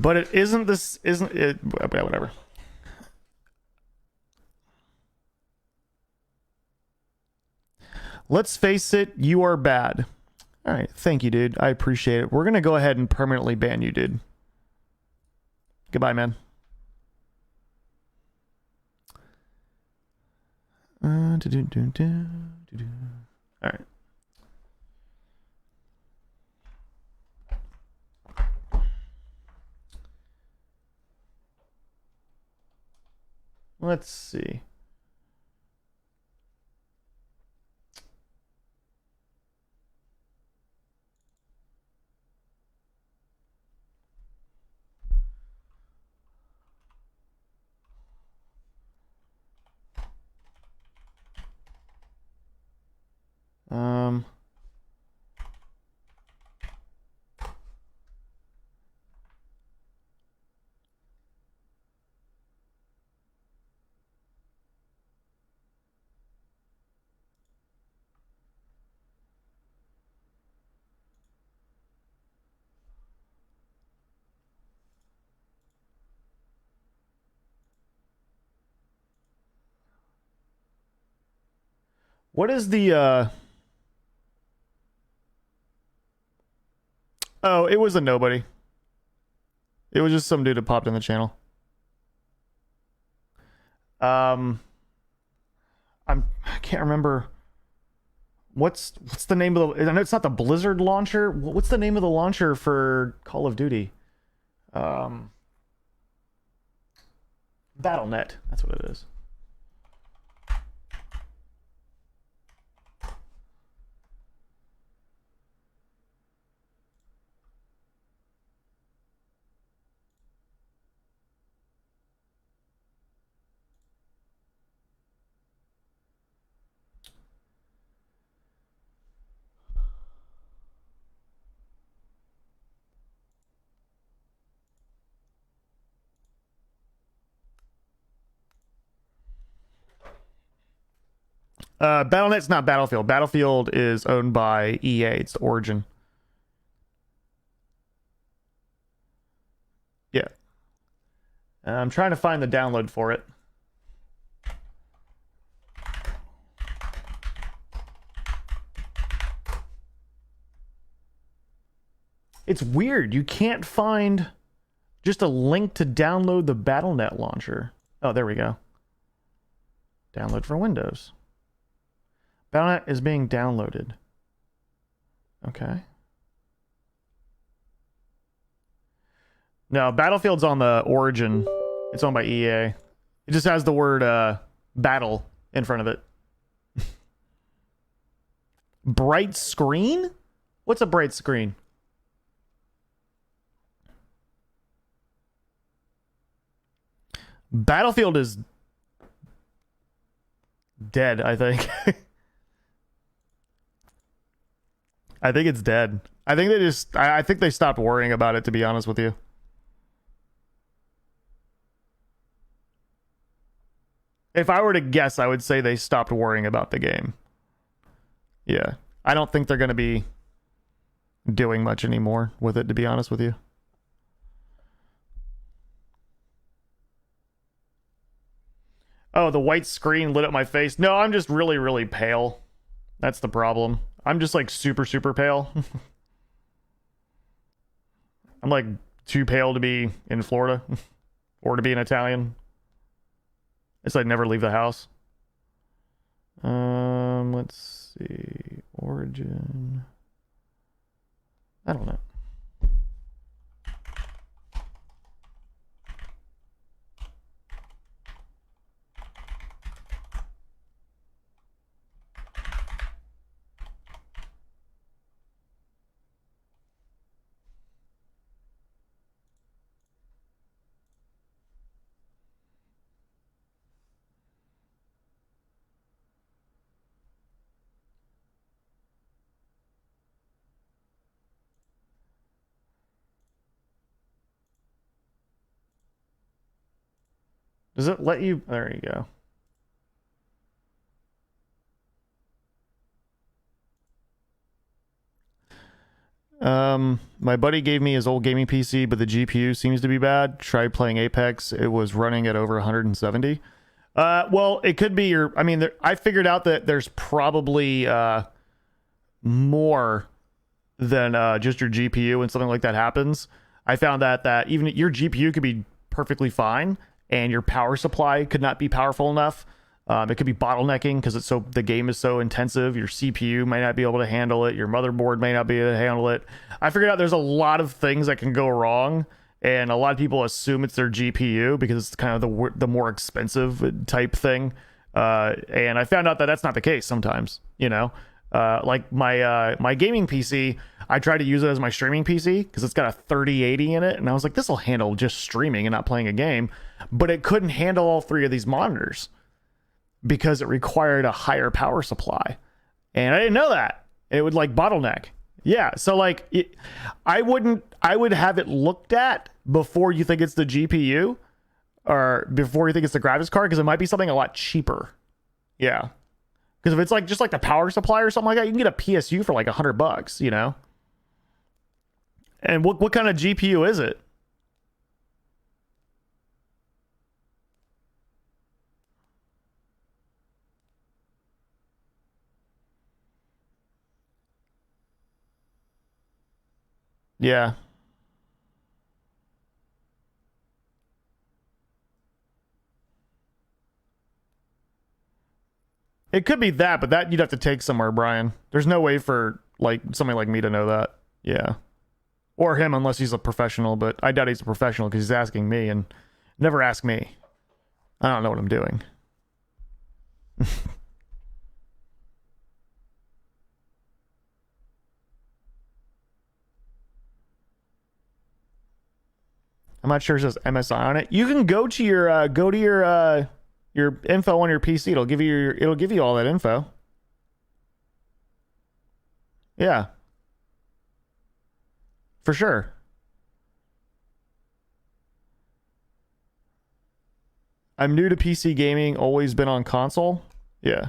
But it isn't this, isn't it? Whatever. Let's face it, you are bad. All right, thank you, dude. I appreciate it. We're gonna go ahead and permanently ban you, dude. Goodbye, man. All right. Let's see. What is the Oh, it was a nobody. It was just some dude that popped in the channel. I can't remember what's the name of the, I know it's not the Blizzard launcher. What's the name of the launcher for Call of Duty? Battle.net. That's what it is. Battle.net's not Battlefield. Battlefield is owned by EA. It's the Origin. Yeah. I'm trying to find the download for it. It's weird. You can't find just a link to download the Battle.net launcher. Oh, there we go. Download for Windows. Battle.net is being downloaded. Okay. No, Battlefield's on the Origin. It's owned by EA. It just has the word battle in front of it. Bright screen? What's a bright screen? Battlefield is dead, I think. I think it's dead. I think they just I think they stopped worrying about it, to be honest with you. If I were to guess, I would say they stopped worrying about the game. Yeah. I don't think they're going to be doing much anymore with it, to be honest with you. Oh, the white screen lit up my face. No, I'm just really, really pale. That's the problem. I'm just like super, super pale. I'm like too pale to be in Florida or to be an Italian. It's like never leave the house. Let's see. Origin. I don't know. Does it let you? There you go. My buddy gave me his old gaming PC, but the GPU seems to be bad. Tried playing Apex. It was running at over 170. Well, it could be your, I mean, I figured out that there's probably more than just your GPU when something like that happens. I found that even your GPU could be perfectly fine and your power supply could not be powerful enough. It could be bottlenecking because the game is so intensive. Your CPU may not be able to handle it. Your motherboard may not be able to handle it. I figured out there's a lot of things that can go wrong, and a lot of people assume it's their GPU because it's kind of the more expensive type thing. And I found out that that's not the case sometimes. You know, like my gaming PC, I tried to use it as my streaming PC because it's got a 3080 in it, and I was like, this will handle just streaming and not playing a game, but it couldn't handle all three of these monitors because it required a higher power supply, and I didn't know that. It would like bottleneck. Yeah, so like I would have it looked at before you think it's the GPU or before you think it's the graphics card, because it might be something a lot cheaper. Yeah, because if it's like just like the power supply or something like that, you can get a PSU for like $100, you know. And what kind of GPU is it? Yeah. It could be that, but that you'd have to take somewhere, Brian. There's no way for like somebody like me to know that. Yeah. Or him unless he's a professional, but I doubt he's a professional because he's asking me and never ask me. I don't know what I'm doing. I'm not sure it says MSI on it. You can go to your your info on your PC. It'll give you all that info. Yeah. For sure. I'm new to PC gaming, always been on console. Yeah.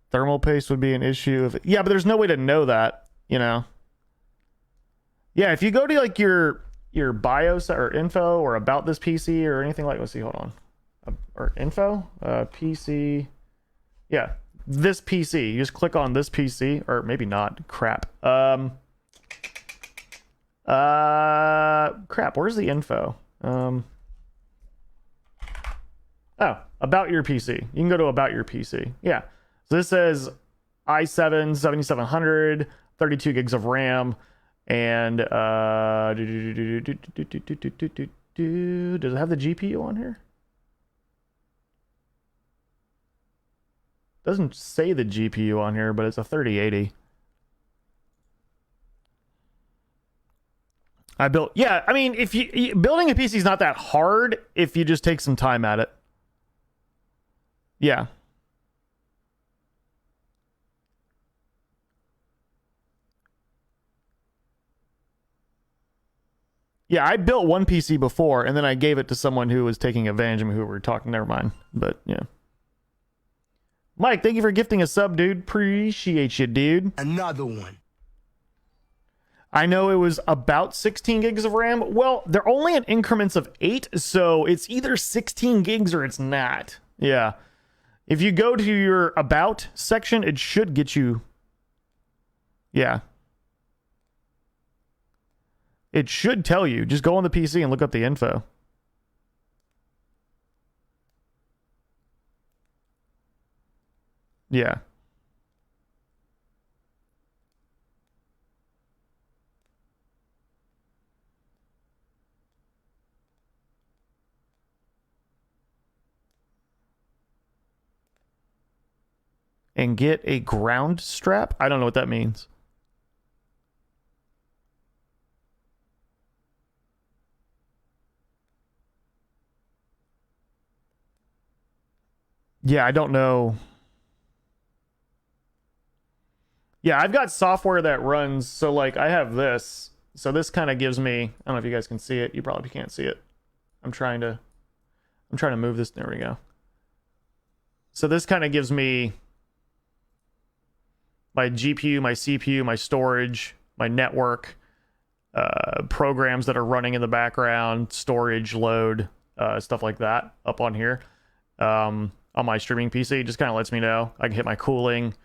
Thermal paste would be an issue if yeah, but there's no way to know that, you know. Yeah, if you go to like your BIOS or info or about this PC or anything like, let's see, hold on. Or info, PC. Yeah, this PC. You just click on this PC, or maybe not. Crap. Crap. Where's the info? Oh, about your PC. You can go to about your PC. Yeah. So this says i7 7700, 32 gigs of RAM, and does it have the GPU on here? Doesn't say the GPU on here, but it's a 3080. I built, yeah, I mean, if you building a PC is not that hard if you just take some time at it. Yeah. Yeah, I built one PC before, and then I gave it to someone who was taking advantage of me, who we were talking. Never mind. But, yeah. Mike, thank you for gifting a sub, dude. Appreciate you, dude. Another one. I know it was about 16 gigs of RAM. Well, they're only in increments of 8, so it's either 16 gigs or it's not. Yeah. If you go to your About section, it should get you... Yeah. It should tell you. Just go on the PC and look up the info. Yeah. And get a ground strap? I don't know what that means. Yeah, I don't know. Yeah, I've got software that runs, so like I have this. So this kind of gives me, I don't know if you guys can see it. You probably can't see it. I'm trying to move this. There we go. So this kind of gives me my GPU, my CPU, my storage, my network, programs that are running in the background, storage, load, stuff like that up on here. On my streaming PC, it just kind of lets me know. I can hit my cooling,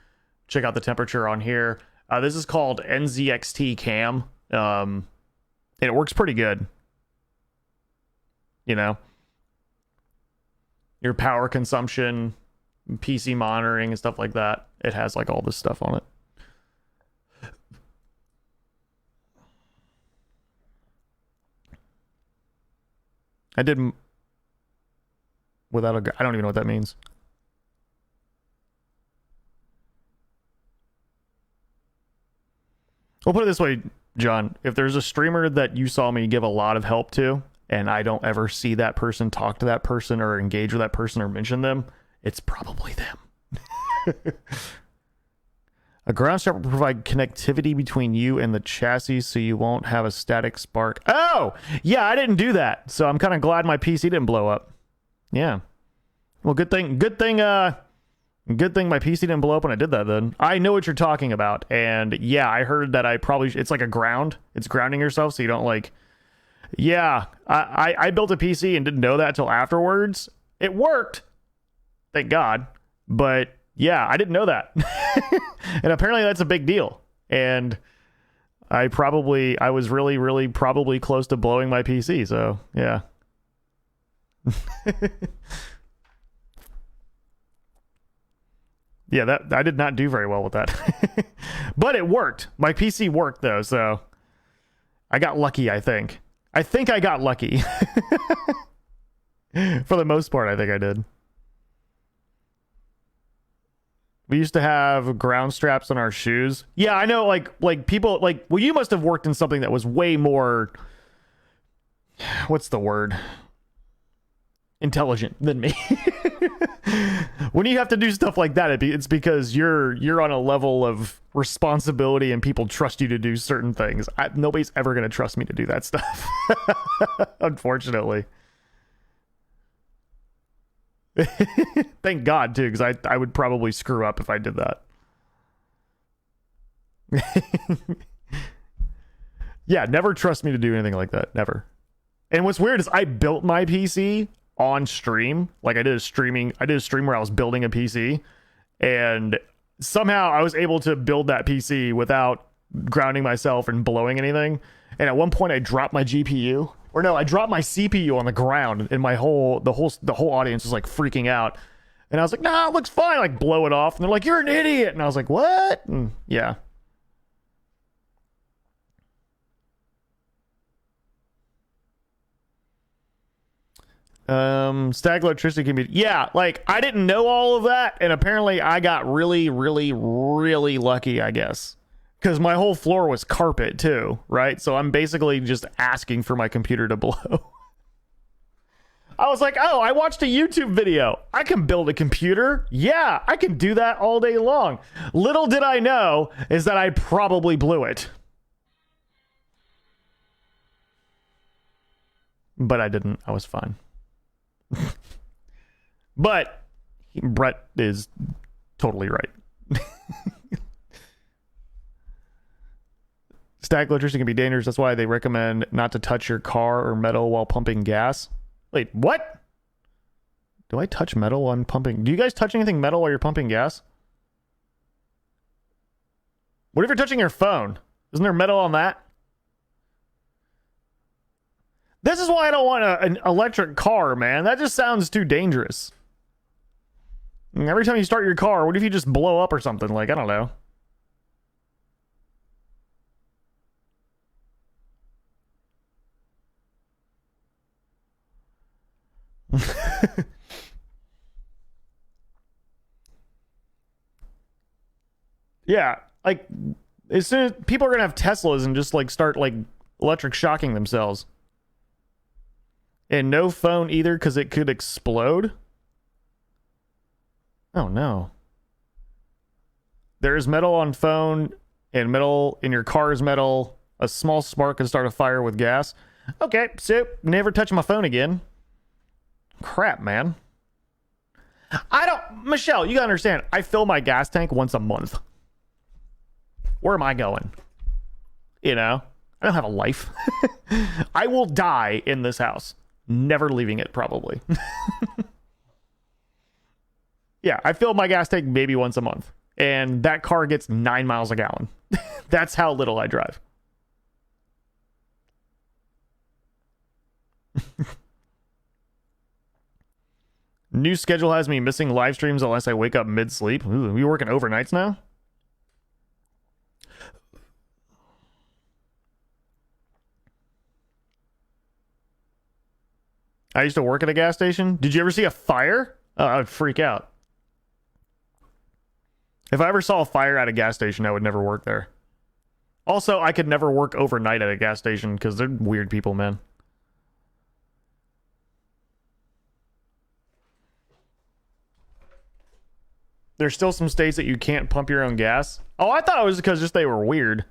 check out the temperature on here. This is called NZXT Cam. And it works pretty good. You know, your power consumption, PC monitoring and stuff like that. It has like all this stuff on it. I didn't without a, I don't even know what that means. We'll put it this way, John. If there's a streamer that you saw me give a lot of help to, and I don't ever see that person, talk to that person, or engage with that person or mention them, it's probably them. A ground strap will provide connectivity between you and the chassis so you won't have a static spark. Oh! Yeah, I didn't do that. So I'm kind of glad my PC didn't blow up. Yeah. Well, good thing my PC didn't blow up when I did that then. I know what you're talking about. And yeah, I heard that it's like a ground. It's grounding yourself so you don't like... Yeah, I built a PC and didn't know that till afterwards. It worked, thank God. But yeah, I didn't know that. And apparently that's a big deal. And I was really probably close to blowing my PC. So yeah. Yeah, that I did not do very well with that. But it worked. My PC worked though, so I got lucky, I think. I think I got lucky. For the most part, I think I did. We used to have ground straps on our shoes. Yeah, I know, like people, like, well, you must have worked in something that was way more, what's the word? Intelligent than me. When you have to do stuff like that, it's because you're on a level of responsibility and people trust you to do certain things. Nobody's ever going to trust me to do that stuff. Unfortunately. Thank God, too, because I would probably screw up if I did that. Yeah, never trust me to do anything like that. Never. And what's weird is I built my PC on stream. Like I did a stream where I was building a PC, and somehow I was able to build that PC without grounding myself and blowing anything. And at one point I dropped my GPU, or no, I dropped my CPU on the ground, and the whole audience was like freaking out. And I was like, nah, it looks fine. Like blow it off, and they're like, you're an idiot. And I was like, what? And yeah. Static electricity can be, yeah, like I didn't know all of that, and apparently I got really lucky, I guess, because my whole floor was carpet too, right? So I'm basically just asking for my computer to blow. I was like, oh, I watched a YouTube video, I can build a computer. Yeah, I can do that all day long. Little did I know is that I probably blew it, but I didn't. I was fine. But Brett is totally right. Static electricity can be dangerous. That's why they recommend not to touch your car or metal while pumping gas. Wait, what? Do I touch metal while I'm pumping? Do you guys touch anything metal while you're pumping gas? What if you're touching your phone? Isn't there metal on that? This is why I don't want an electric car, man. That just sounds too dangerous. Every time you start your car, what if you just blow up or something? Like, I don't know. Yeah, like, as soon as people are gonna have Teslas and just like start like electric shocking themselves. And no phone either, because it could explode. Oh no. There is metal on phone, and metal in your car is metal. A small spark can start a fire with gas. Okay, so never touch my phone again. Crap, man. Michelle, you gotta understand, I fill my gas tank once a month. Where am I going? You know, I don't have a life. I will die in this house. Never leaving it, probably. Yeah, I fill my gas tank maybe once a month, and that car gets 9 miles a gallon. That's how little I drive. New schedule has me missing live streams unless I wake up mid-sleep. Ooh, you working overnights now? I used to work at a gas station. Did you ever see a fire? Oh, I would freak out. If I ever saw a fire at a gas station, I would never work there. Also, I could never work overnight at a gas station because they're weird people, man. There's still some states that you can't pump your own gas. Oh, I thought it was because just they were weird.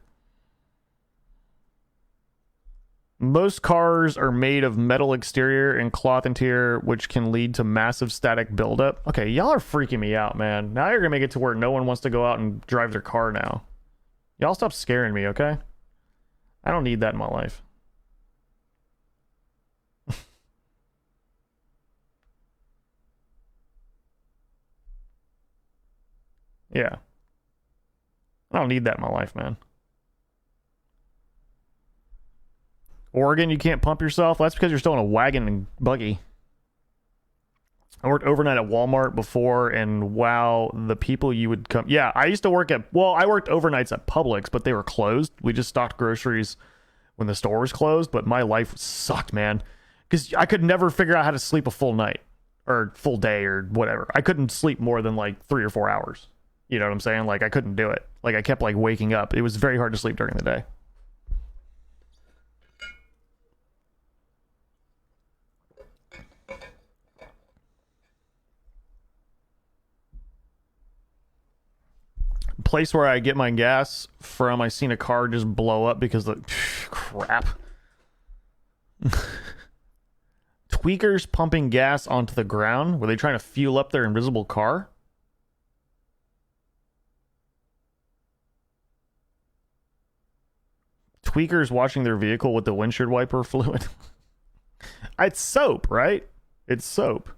Most cars are made of metal exterior and cloth interior, which can lead to massive static buildup. Okay, y'all are freaking me out, man. Now you're gonna make it to where no one wants to go out and drive their car now. Y'all stop scaring me, okay? I don't need that in my life. Yeah. I don't need that in my life, man. Oregon, you can't pump yourself? That's because you're still in a wagon and buggy. I worked overnight at Walmart before, and wow, the people you would come... Yeah, I used to work at... Well, I worked overnights at Publix, but they were closed. We just stocked groceries when the store was closed, but my life sucked, man. Because I could never figure out how to sleep a full night, or full day, or whatever. I couldn't sleep more than, like, 3 or 4 hours. You know what I'm saying? Like, I couldn't do it. Like, I kept, like, waking up. It was very hard to sleep during the day. Place where I get my gas from, I seen a car just blow up because of crap. Tweakers pumping gas onto the ground. Were they trying to fuel up their invisible car? Tweakers washing their vehicle with the windshield wiper fluid. It's soap, right? It's soap.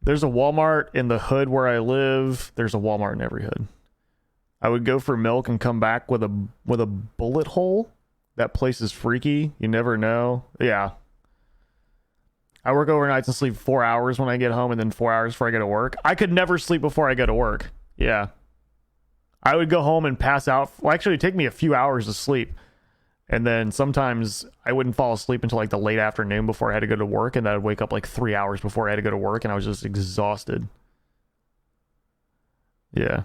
There's a Walmart in the hood where I live. There's a Walmart in every hood. I would go for milk and come back with a bullet hole. That place is freaky. You never know. Yeah. I work overnights and sleep 4 hours when I get home and then 4 hours before I go to work. I could never sleep before I go to work. Yeah. I would go home and pass out. Well, actually, it'd take me a few hours to sleep. And then sometimes I wouldn't fall asleep until like the late afternoon before I had to go to work. And then I'd wake up like 3 hours before I had to go to work. And I was just exhausted. Yeah.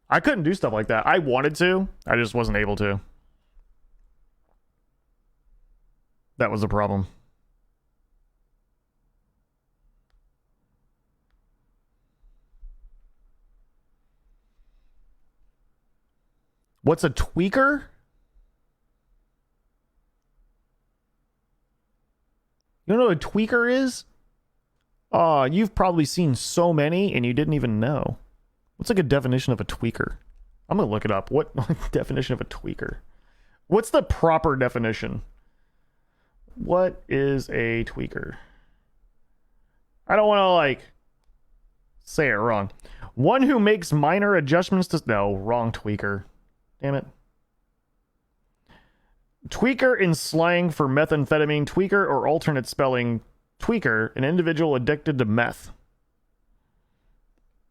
I couldn't do stuff like that. I wanted to. I just wasn't able to. That was the problem. What's a tweaker? You don't know what a tweaker is? Oh, you've probably seen so many and you didn't even know. What's like a definition of a tweaker? I'm gonna look it up. What definition of a tweaker? What's the proper definition? What is a tweaker? I don't want to like say it wrong. One who makes minor adjustments to... No, wrong tweaker. Damn it. Tweaker in slang for methamphetamine. Tweaker, or alternate spelling tweaker, an individual addicted to meth.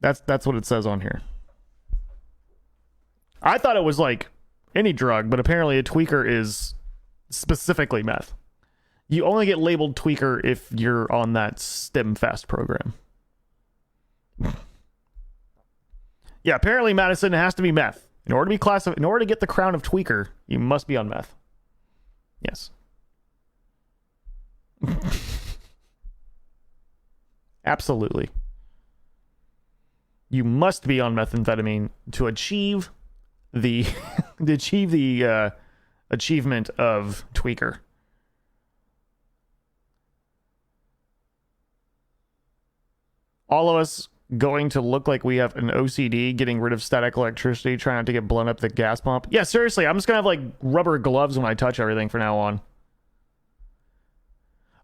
That's what it says on here. I thought it was like any drug, but apparently a tweaker is specifically meth. You only get labeled tweaker if you're on that STEMFast program. Yeah, apparently, Madison, it has to be meth. In order to be classified, in order to get the crown of tweaker, you must be on meth. Yes. Absolutely. You must be on methamphetamine to achieve the achievement of tweaker. All of us going to look like we have an OCD, getting rid of static electricity, trying not to get blown up the gas pump. Yeah, seriously, I'm just gonna have like rubber gloves when I touch everything from now on.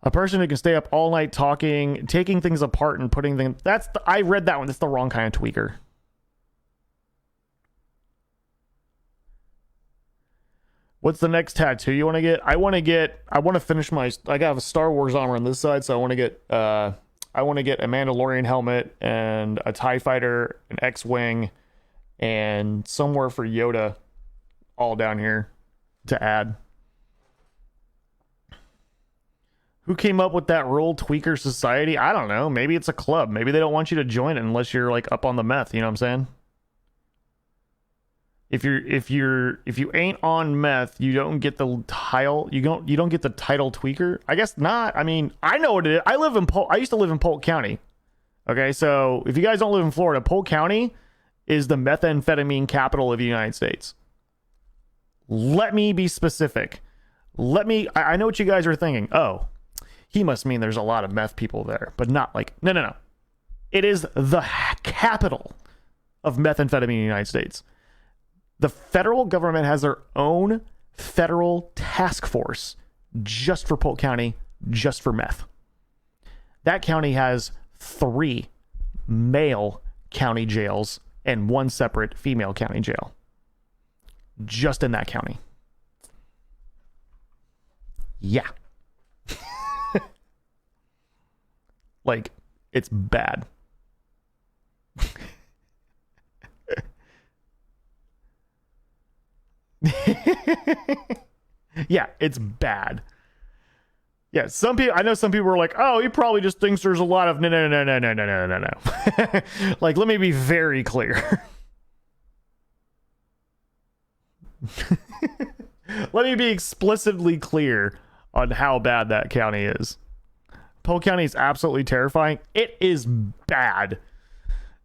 A person who can stay up all night talking, taking things apart and putting them... I read that one. That's the wrong kind of tweaker. What's the next tattoo you want to get? I want to finish my... I got a Star Wars armor on this side, so I want to get a Mandalorian helmet and a TIE fighter, an X-Wing, and somewhere for Yoda all down here to add. Who came up with that rule, Tweaker Society? I don't know. Maybe it's a club. Maybe they don't want you to join it unless you're like up on the meth, you know what I'm saying? If you ain't on meth, you don't get the title. You don't get the title tweaker. I guess not. I mean, I know what it is. I used to live in Polk County. Okay, so if you guys don't live in Florida, Polk County is the methamphetamine capital of the United States. Let me be specific. I know what you guys are thinking. Oh, he must mean there's a lot of meth people there, but not like, no. It is the capital of methamphetamine in the United States. The federal government has their own federal task force just for Polk County, just for meth. That county has 3 male county jails and 1 separate female county jail. Just in that county. Yeah. Like, it's bad. Yeah, it's bad. Yeah, some people, I know some people were like, oh, he probably just thinks there's a lot of no. Like, let me be very clear. Let me be explicitly clear on how bad that county is. Polk County is absolutely terrifying. It is bad.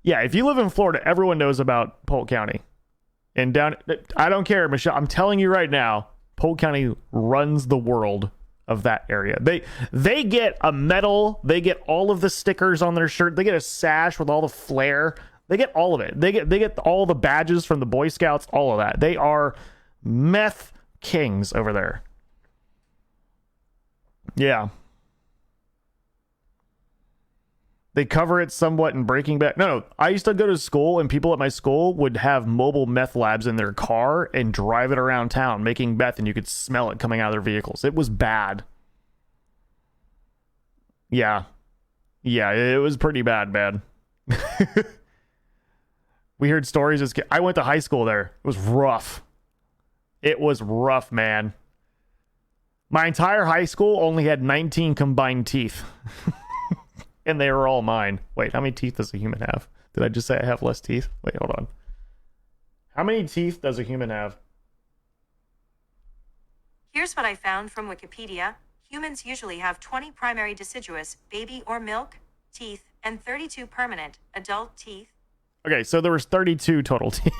Yeah, if you live in Florida, everyone knows about Polk County. And down, I don't care, Michelle. I'm telling you right now, Polk County runs the world of that area. They get a medal. They get all of the stickers on their shirt. They get a sash with all the flair. They get all of it. They get all the badges from the Boy Scouts. All of that. They are meth kings over there. Yeah. They cover it somewhat in Breaking Bad. No, I used to go to school and people at my school would have mobile meth labs in their car and drive it around town making meth, and you could smell it coming out of their vehicles. It was bad. Yeah. Yeah, it was pretty bad. We heard stories as I went to high school there. It was rough. It was rough, man. My entire high school only had 19 combined teeth. And they were all mine. Wait, how many teeth does a human have? Did I just say I have less teeth? Wait, hold on. How many teeth does a human have? Here's what I found from Wikipedia. Humans usually have 20 primary deciduous, baby or milk, teeth, and 32 permanent, adult teeth. Okay, so there was 32 total teeth.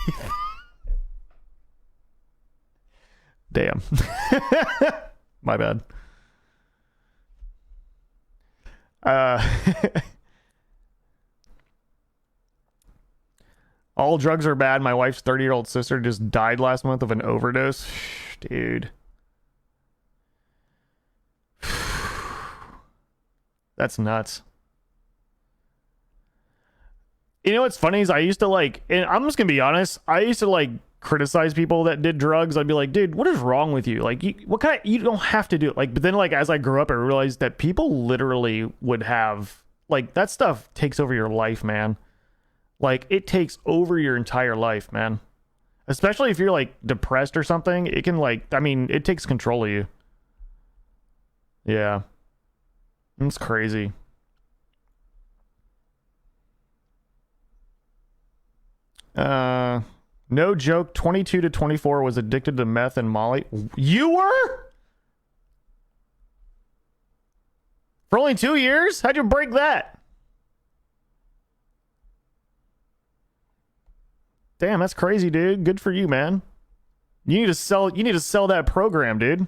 Damn. My bad. All drugs are bad. My wife's 30-year-old sister just died last month of an overdose. Dude. That's nuts. You know what's funny is I used to like, and I'm just gonna be honest, I used to like criticize people that did drugs. I'd be like, dude, what is wrong with you? Like, you don't have to do it. Like, but then like as I grew up, I realized that people literally would have, like, that stuff takes over your life, man. Like, it takes over your entire life, man. Especially if you're like depressed or something, it can, like, I mean, it takes control of you. Yeah. It's crazy. No joke, 22 to 24 was addicted to meth and Molly. You were? For only 2 years? How'd you break that? Damn, that's crazy, dude. Good for you, man. You need to sell that program, dude.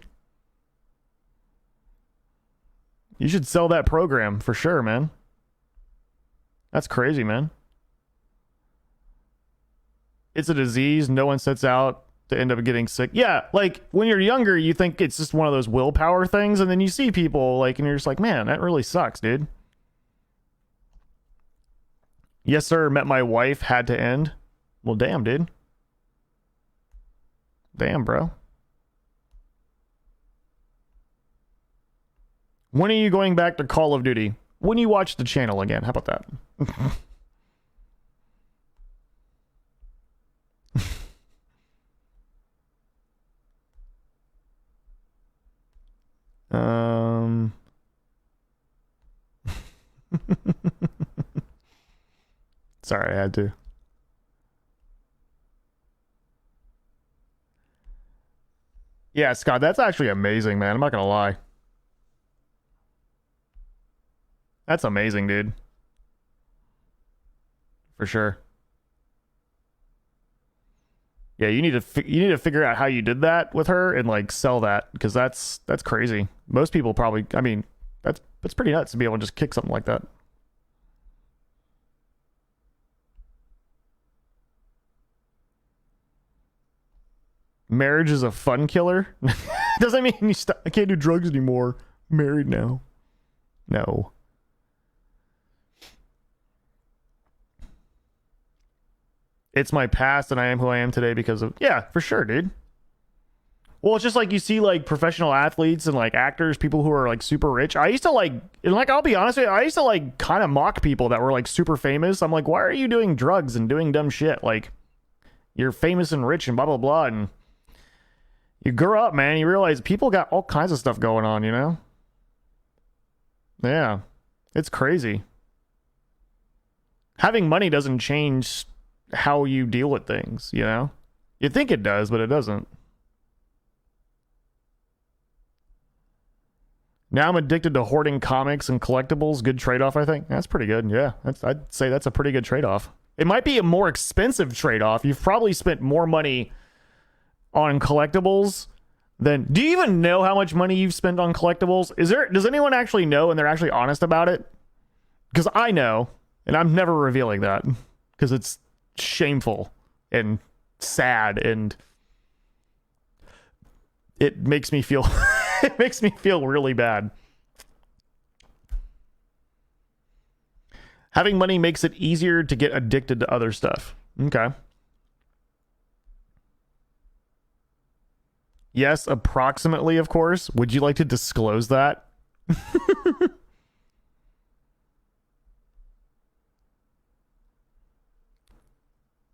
You should sell that program for sure, man. That's crazy, man. It's a disease. No one sets out to end up getting sick. Yeah, like when you're younger, you think it's just one of those willpower things, and then you see people like, and you're just like, man, that really sucks, dude. Yes, sir. Met my wife. Had to end. Well, damn, dude. Damn, bro. When are you going back to Call of Duty? When you watch the channel again. How about that? Sorry, I had to. Yeah, Scott, that's actually amazing, man. I'm not gonna lie. That's amazing, dude. For sure. Yeah, you need to figure out how you did that with her and like sell that, because that's crazy. Most people probably, I mean, that's pretty nuts to be able to just kick something like that. Marriage is a fun killer. Doesn't mean I can't do drugs anymore. I'm married now. No. It's my past and I am who I am today because of, yeah, for sure, dude. Well, it's just like you see like professional athletes and like actors, people who are like super rich. I used to like, and like, I'll be honest with you, I used to like kind of mock people that were like super famous. I'm like, why are you doing drugs and doing dumb shit? Like, you're famous and rich and blah, blah, blah. And you grow up, man, you realize people got all kinds of stuff going on, you know? Yeah, it's crazy. Having money doesn't change how you deal with things, you know? You think it does, but it doesn't. Now I'm addicted to hoarding comics and collectibles. Good trade-off, I think. That's pretty good. Yeah, I'd say that's a pretty good trade-off. It might be a more expensive trade-off. You've probably spent more money on collectibles than... Do you even know how much money you've spent on collectibles? Does anyone actually know and they're actually honest about it? Because I know, and I'm never revealing that because it's shameful and sad, and it makes me feel it makes me feel really bad. Having money makes it easier to get addicted to other stuff. Okay. Yes, approximately, of course. Would you like to disclose that?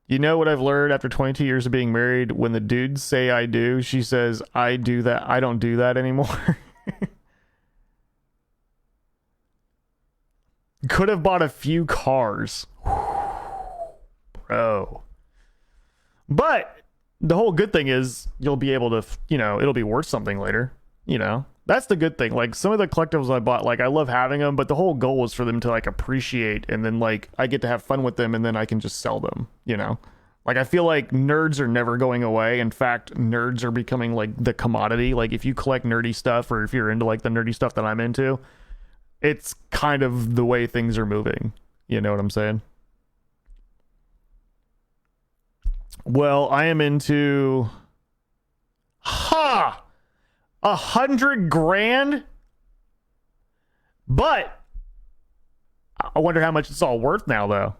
You know what I've learned after 22 years of being married? When the dudes say I do, she says, I do that. I don't do that anymore. Could have bought a few cars. Bro. But the whole good thing is you'll be able to, you know, it'll be worth something later. You know, that's the good thing. Like some of the collectibles I bought, like I love having them, but the whole goal was for them to like appreciate, and then like I get to have fun with them, and then I can just sell them, you know? Like I feel like nerds are never going away. In fact, nerds are becoming like the commodity. Like if you collect nerdy stuff, or if you're into like the nerdy stuff that I'm into, it's kind of the way things are moving. You know what I'm saying? Well, I am into... Ha! 100 grand? But I wonder how much it's all worth now, though.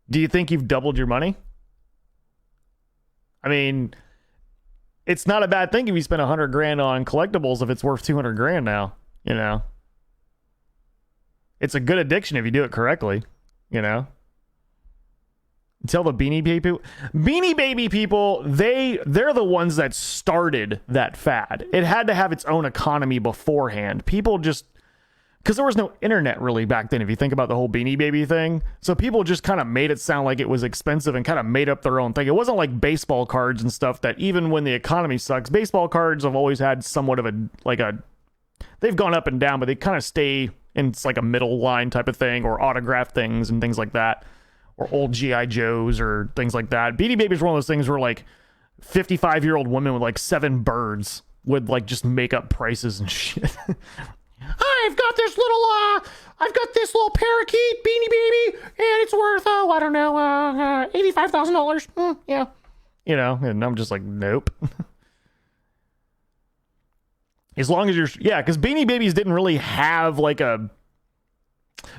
Do you think you've doubled your money? I mean, it's not a bad thing if you spend 100 grand on collectibles if it's worth 200 grand now, you know? It's a good addiction if you do it correctly, you know? Tell the Beanie Baby people, they're the ones that started that fad. It had to have its own economy beforehand. People just, because there was no internet really back then, if you think about the whole Beanie Baby thing. So people just kind of made it sound like it was expensive and kind of made up their own thing. It wasn't like baseball cards and stuff that even when the economy sucks, baseball cards have always had somewhat of they've gone up and down, but they kind of stay in, it's like a middle line type of thing, or autograph things and things like that. Or old G.I. Joes or things like that. Beanie Babies were one of those things where like 55-year-old women with like 7 birds would like just make up prices and shit. I've got this little parakeet Beanie Baby, and it's worth I don't know, $85,000. Yeah, you know, and I'm just like, nope. As long as yeah, because Beanie Babies didn't really have like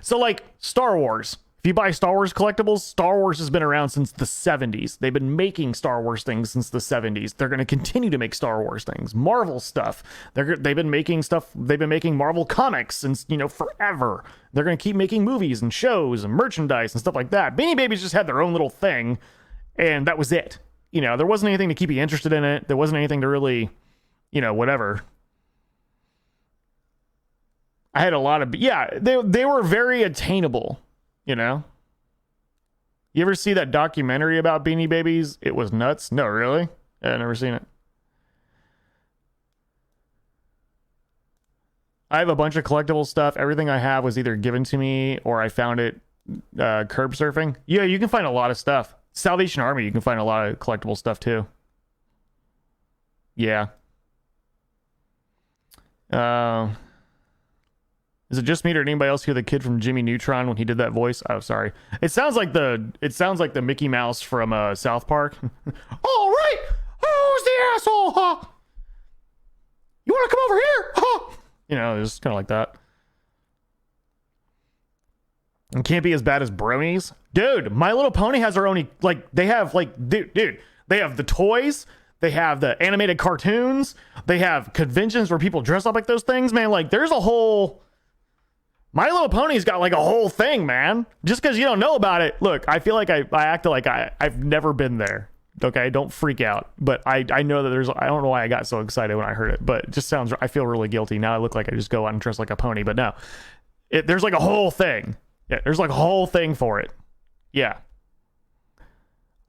so like Star Wars. If you buy Star Wars collectibles, Star Wars has been around since the 70s. They've been making Star Wars things since the 70s. They're going to continue to make Star Wars things. Marvel stuff. They've been making stuff. They've been making Marvel comics since, you know, forever. They're going to keep making movies and shows and merchandise and stuff like that. Beanie Babies just had their own little thing, and that was it. You know, there wasn't anything to keep you interested in it. There wasn't anything to really, you know, whatever. I had a lot of, yeah, they were very attainable. You know? You ever see that documentary about Beanie Babies? It was nuts. No, really? I've never seen it. I have a bunch of collectible stuff. Everything I have was either given to me or I found it curb surfing. Yeah, you can find a lot of stuff. Salvation Army, you can find a lot of collectible stuff too. Yeah. Is it just me or did anybody else hear the kid from Jimmy Neutron when he did that voice? Oh, sorry. It sounds like the Mickey Mouse from South Park. All right, who's the asshole? Huh? You want to come over here? Huh? You know, it's kind of like that. It can't be as bad as bronies. Dude, My Little Pony has their own, like, they have, like, dude, they have the toys, they have the animated cartoons, they have conventions where people dress up like those things, man. Like, there's a whole... My Little Pony's got, like, a whole thing, man. Just because you don't know about it. Look, I feel like I acted like I've never been there. Okay, don't freak out. But I know that there's... I don't know why I got so excited when I heard it, but it just sounds... I feel really guilty. Now I look like I just go out and dress like a pony, but no. There's, like, a whole thing. Yeah, there's like a whole thing for it. Yeah.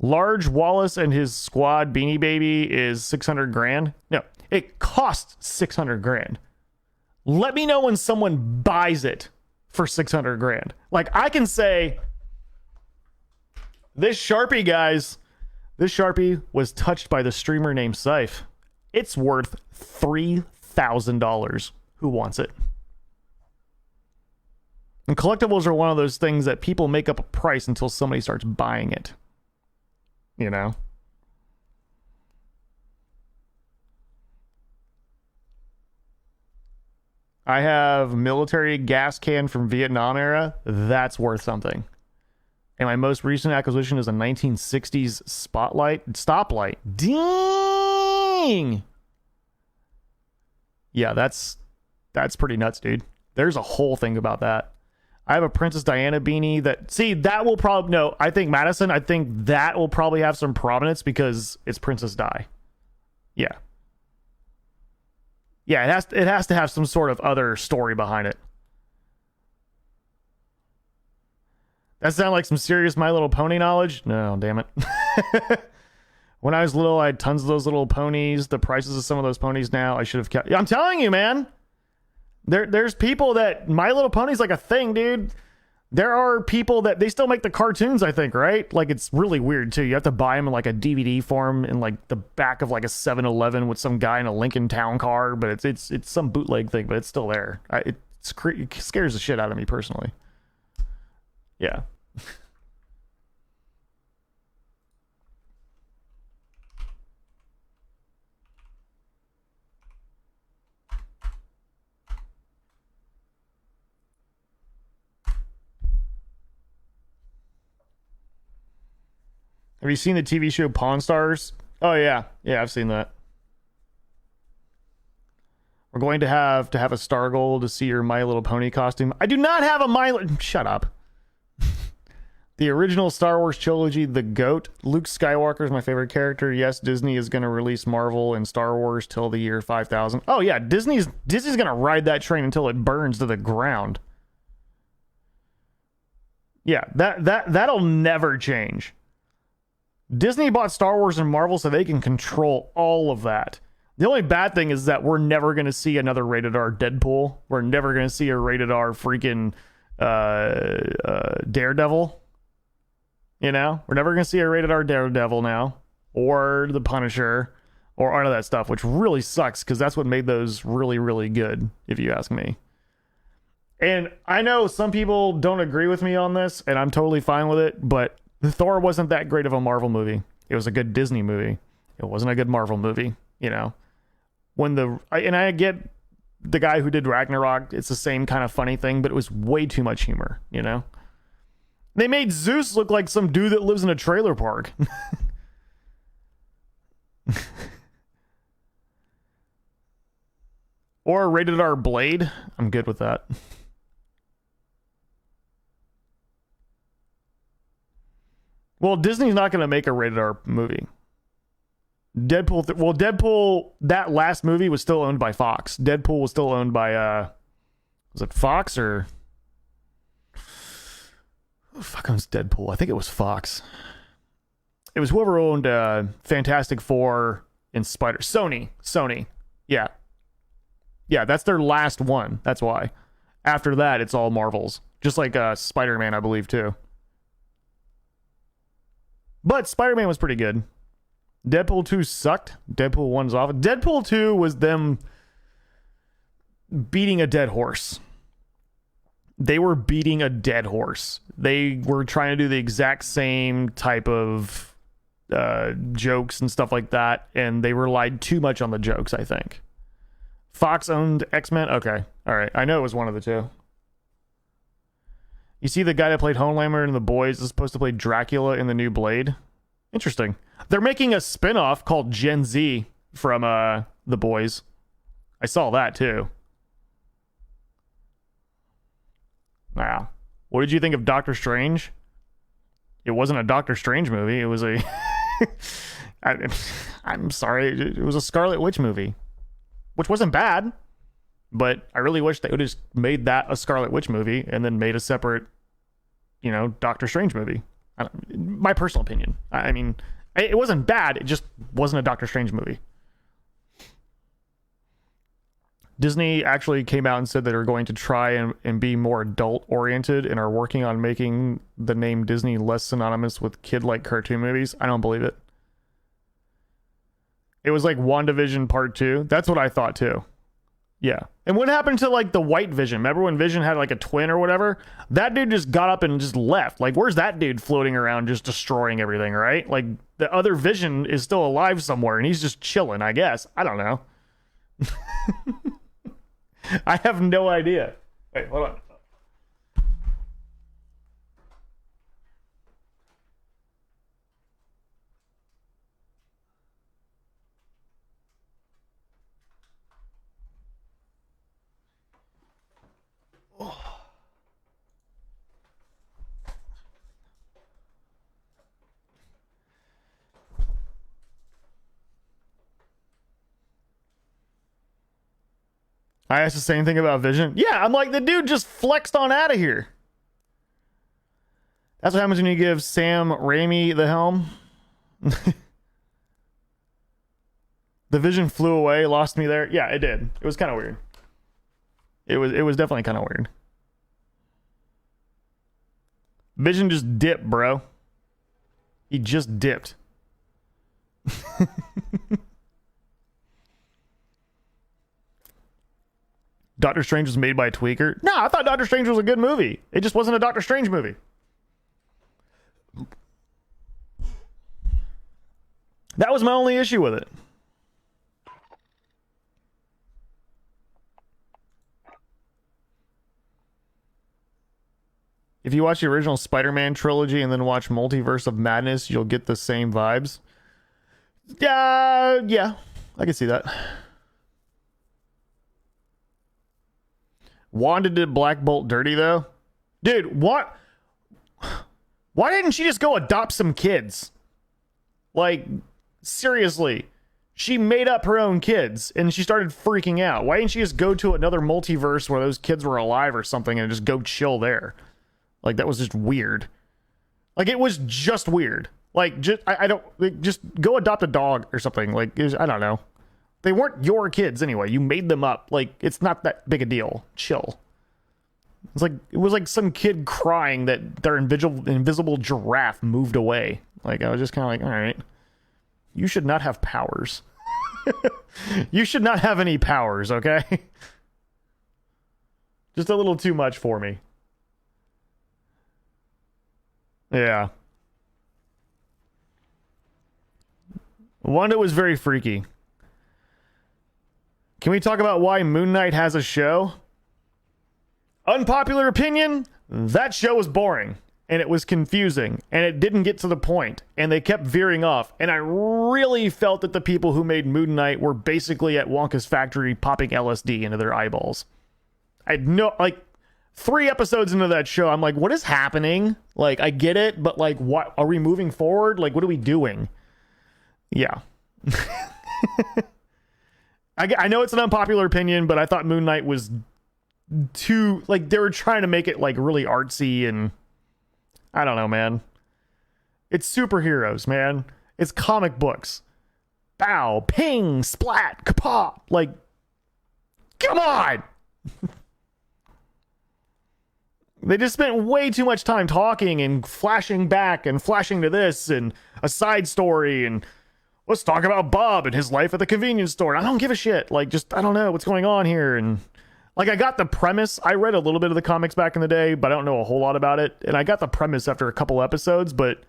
Large Wallace and his squad Beanie Baby is 600 grand. No, it costs 600 grand. Let me know when someone buys it for 600 grand. Like, I can say, this Sharpie, guys, this Sharpie was touched by the streamer named Syph. It's worth $3,000. Who wants it? And collectibles are one of those things that people make up a price until somebody starts buying it. You know? I have military gas can from Vietnam era. That's worth something. And my most recent acquisition is a 1960s stoplight. Ding! Yeah, that's pretty nuts, dude. There's a whole thing about that. I have a Princess Diana beanie that... See, that will probably... No, I think Madison, I think that will probably have some prominence because it's Princess Di. Yeah. Yeah, it has to have some sort of other story behind it. That sound like some serious My Little Pony knowledge? No, damn it. When I was little, I had tons of those little ponies. The prices of some of those ponies now, I should have kept... I'm telling you, man. There's people that My Little Pony's like a thing, dude. There are people that they still make the cartoons, I think, right? Like, it's really weird too. You have to buy them in like a DVD form in like the back of like a 7-Eleven with some guy in a Lincoln Town car, but it's some bootleg thing, but it's still there. It scares the shit out of me personally. Yeah. Have you seen the TV show Pawn Stars? Oh, yeah. Yeah, I've seen that. We're going to have a star goal to see your My Little Pony costume. I do not have a My Little... Shut up. The original Star Wars trilogy, The GOAT. Luke Skywalker is my favorite character. Yes, Disney is going to release Marvel and Star Wars till the year 5000. Oh, yeah. Disney's going to ride that train until it burns to the ground. Yeah, that'll never change. Disney bought Star Wars and Marvel so they can control all of that. The only bad thing is that we're never going to see another rated R Deadpool. We're never going to see a rated R freaking Daredevil. You know? We're never going to see a rated R Daredevil now. Or the Punisher. Or any of that stuff, which really sucks because that's what made those really, really good, if you ask me. And I know some people don't agree with me on this, and I'm totally fine with it, but Thor wasn't that great of a Marvel movie. It was a good Disney movie. It wasn't a good Marvel movie, you know. I get the guy who did Ragnarok, it's the same kind of funny thing, but it was way too much humor, you know. They made Zeus look like some dude that lives in a trailer park. Or a rated R Blade. I'm good with that. Well, Disney's not going to make a rated R movie. Deadpool, that last movie was still owned by Fox. Deadpool was still owned by, was it Fox or... Who the fuck owns Deadpool? I think it was Fox. It was whoever owned Fantastic Four and Sony. Yeah. Yeah, that's their last one. That's why. After that, it's all Marvels. Just like Spider-Man, I believe, too. But Spider-Man was pretty good. Deadpool 2 sucked. Deadpool 1's off. Deadpool 2 was them beating a dead horse. They were beating a dead horse. They were trying to do the exact same type of jokes and stuff like that, and they relied too much on the jokes, I think. Fox owned X-Men? Okay. All right. I know it was one of the two. You see the guy that played Homelander in The Boys is supposed to play Dracula in the new Blade. Interesting. They're making a spin-off called Gen Z from The Boys. I saw that too. Wow. What did you think of Doctor Strange? It wasn't a Doctor Strange movie. It was a... I'm sorry. It was a Scarlet Witch movie. Which wasn't bad. But I really wish they would have just made that a Scarlet Witch movie and then made a separate, Doctor Strange movie. My personal opinion. I mean, it wasn't bad. It just wasn't a Doctor Strange movie. Disney actually came out and said they were going to try and be more adult-oriented and are working on making the name Disney less synonymous with kid-like cartoon movies. I don't believe it. It was like WandaVision Part 2. That's what I thought, too. Yeah. And what happened to, like, the White Vision? Remember when Vision had, like, a twin or whatever? That dude just got up and just left. Like, where's that dude floating around just destroying everything, right? Like, the other Vision is still alive somewhere, and he's just chilling, I guess. I don't know. I have no idea. Wait, hold on. I asked the same thing about Vision. Yeah, I'm like, the dude just flexed on out of here. That's what happens when you give Sam Raimi the helm. The Vision flew away, lost me there. Yeah, it did. It was kind of weird. It was definitely kind of weird. Vision just dipped, bro. He just dipped. Doctor Strange was made by a tweaker. No, I thought Doctor Strange was a good movie. It just wasn't a Doctor Strange movie. That was my only issue with it. If you watch the original Spider-Man trilogy and then watch Multiverse of Madness, you'll get the same vibes. Yeah, I can see that. Wanda did Black Bolt dirty, though. Dude, what? Why didn't she just go adopt some kids? Like, seriously. She made up her own kids, and she started freaking out. Why didn't she just go to another multiverse where those kids were alive or something and just go chill there? Like, that was just weird. Like, it was just weird. Like, just, I don't, like, just go adopt a dog or something. Like, I don't know. They weren't your kids anyway. You made them up. Like, it's not that big a deal. Chill. It was like some kid crying that their invisible giraffe moved away. Like, I was just kind of like, all right. You should not have powers. You should not have any powers, okay? Just a little too much for me. Yeah. Wanda was very freaky. Can we talk about why Moon Knight has a show? Unpopular opinion, that show was boring. And it was confusing. And it didn't get to the point. And they kept veering off. And I really felt that the people who made Moon Knight were basically at Wonka's factory popping LSD into their eyeballs. I had no... Like, 3 episodes into that show, I'm like, what is happening? Like, I get it, but like, what? Are we moving forward? Like, what are we doing? Yeah. I know it's an unpopular opinion, but I thought Moon Knight was too, like, they were trying to make it like really artsy, and I don't know, man. It's superheroes, man. It's comic books. Bow, ping, splat, kapop. Like, come on. They just spent way too much time talking and flashing back and flashing to this and a side story and let's talk about Bob and his life at the convenience store. I don't give a shit. Like, just, I don't know what's going on here. And like, I got the premise. I read a little bit of the comics back in the day, but I don't know a whole lot about it. And I got the premise after a couple episodes, but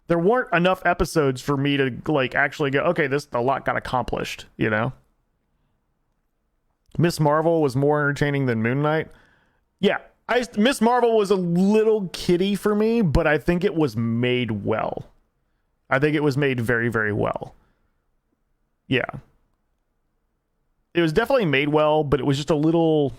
there weren't enough episodes for me to like actually go, okay, a lot got accomplished, you know? Miss Marvel was more entertaining than Moon Knight. Yeah. Miss Marvel was a little kiddie for me, but I think it was made well. I think it was made very, very well. Yeah. It was definitely made well, but it was just a little...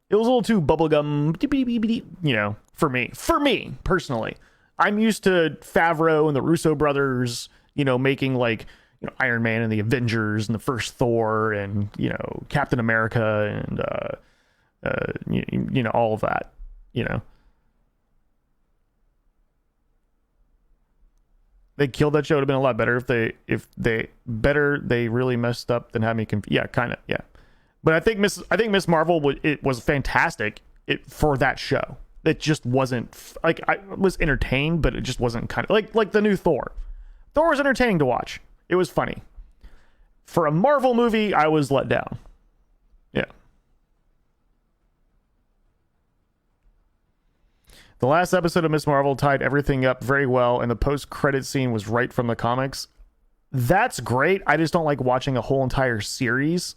It was a little too bubblegum, you know, for me. For me, personally. I'm used to Favreau and the Russo brothers, you know, making like, you know, Iron Man and the Avengers and the first Thor and, you know, Captain America and, you know, all of that, you know. They killed that show. It would have been a lot better if they really messed up than had me confused. Yeah, kind of, yeah. But I think Miss Marvel was fantastic for that show. It just wasn't like, I was entertained, but it just wasn't kind of like the new Thor. Thor was entertaining to watch. It was funny. For a Marvel movie, I was let down. Yeah. The last episode of Miss Marvel tied everything up very well, and the post-credit scene was right from the comics. That's great. I just don't like watching a whole entire series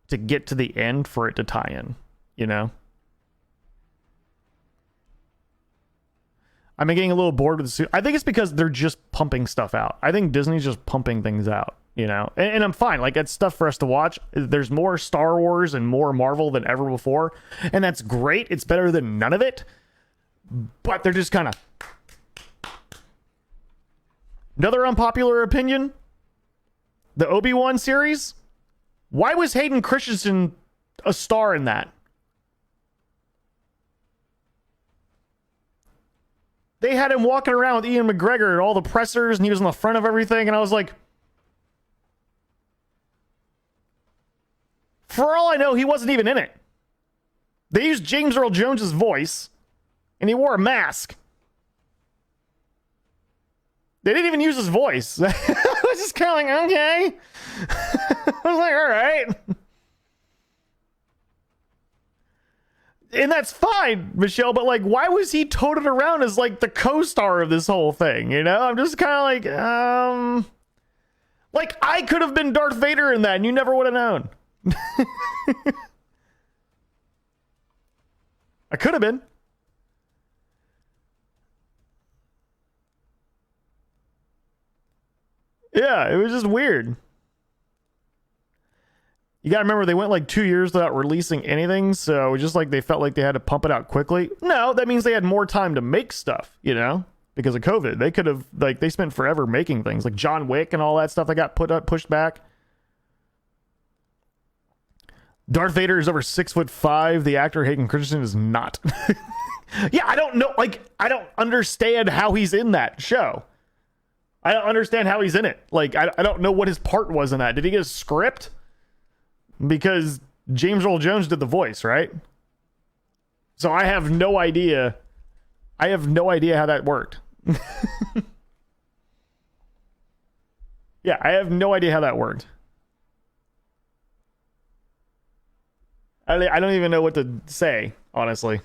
to get to the end for it to tie in, you know? I'm getting a little bored with the... I think it's because they're just pumping stuff out. I think Disney's just pumping things out, you know? And I'm fine. Like, it's stuff for us to watch. There's more Star Wars and more Marvel than ever before, and that's great. It's better than none of it. But they're just kind of... Another unpopular opinion? The Obi-Wan series? Why was Hayden Christensen a star in that? They had him walking around with Ian McGregor at all the pressers, and he was in the front of everything, and I was like... For all I know, he wasn't even in it. They used James Earl Jones's voice, and he wore a mask. They didn't even use his voice. I was just kind of like, okay. I was like, all right. And that's fine, Michelle, but like, why was he toted around as like the co-star of this whole thing? You know, I'm just kind of like I could have been Darth Vader in that and you never would have known. I could have been. Yeah, it was just weird. You gotta remember, they went like 2 years without releasing anything, so it was just like they felt like they had to pump it out quickly. No, that means they had more time to make stuff, you know, because of COVID. They could have, like, they spent forever making things, like John Wick and all that stuff that got pushed back. Darth Vader is over 6'5". The actor Hayden Christensen is not. Yeah, I don't know. Like, I don't understand how he's in that show. I don't understand how he's in it. Like, I don't know what his part was in that. Did he get a script? Because James Earl Jones did the voice, right? So I have no idea. I have no idea how that worked. Yeah, I have no idea how that worked. I don't even know what to say, honestly.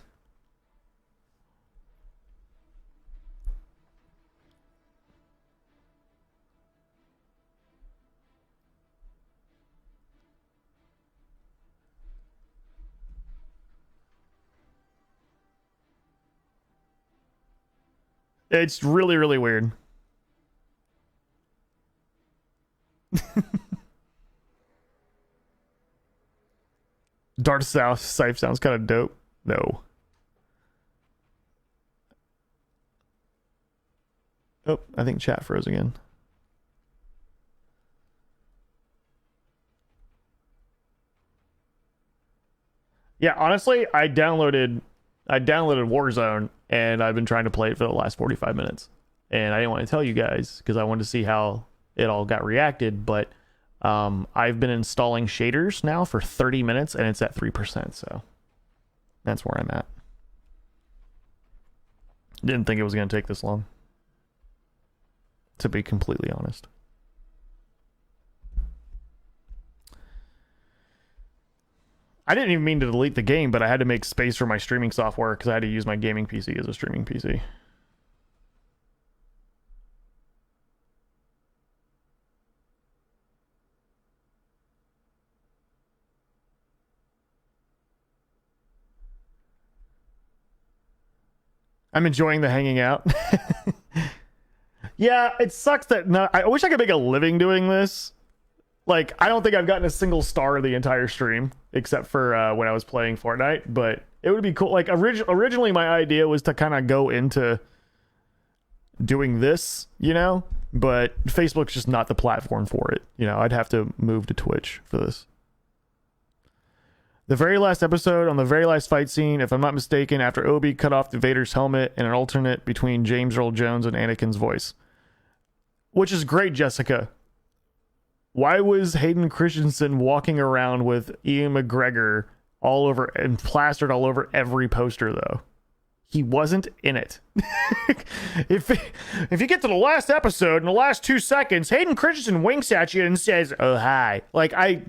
It's really, really weird. Darth Scythe sounds kind of dope. No. Oh, I think chat froze again. Yeah, honestly, I downloaded Warzone, and I've been trying to play it for the last 45 minutes. And I didn't want to tell you guys because I wanted to see how it all got reacted, but I've been installing shaders now for 30 minutes, and it's at 3%, so that's where I'm at. Didn't think it was going to take this long, to be completely honest. I didn't even mean to delete the game, but I had to make space for my streaming software because I had to use my gaming PC as a streaming PC. I'm enjoying the hanging out. Yeah, it sucks that I wish I could make a living doing this. Like, I don't think I've gotten a single star the entire stream, except for when I was playing Fortnite, but it would be cool. Like, originally my idea was to kind of go into doing this, you know? But Facebook's just not the platform for it. You know, I'd have to move to Twitch for this. The very last episode, on the very last fight scene, if I'm not mistaken, after Obi cut off the Vader's helmet and an alternate between James Earl Jones and Anakin's voice. Which is great, Jessica. Why was Hayden Christensen walking around with Ian McGregor all over and plastered all over every poster, though? He wasn't in it. If you get to the last episode, in the last 2 seconds, Hayden Christensen winks at you and says, "Oh, hi." Like, I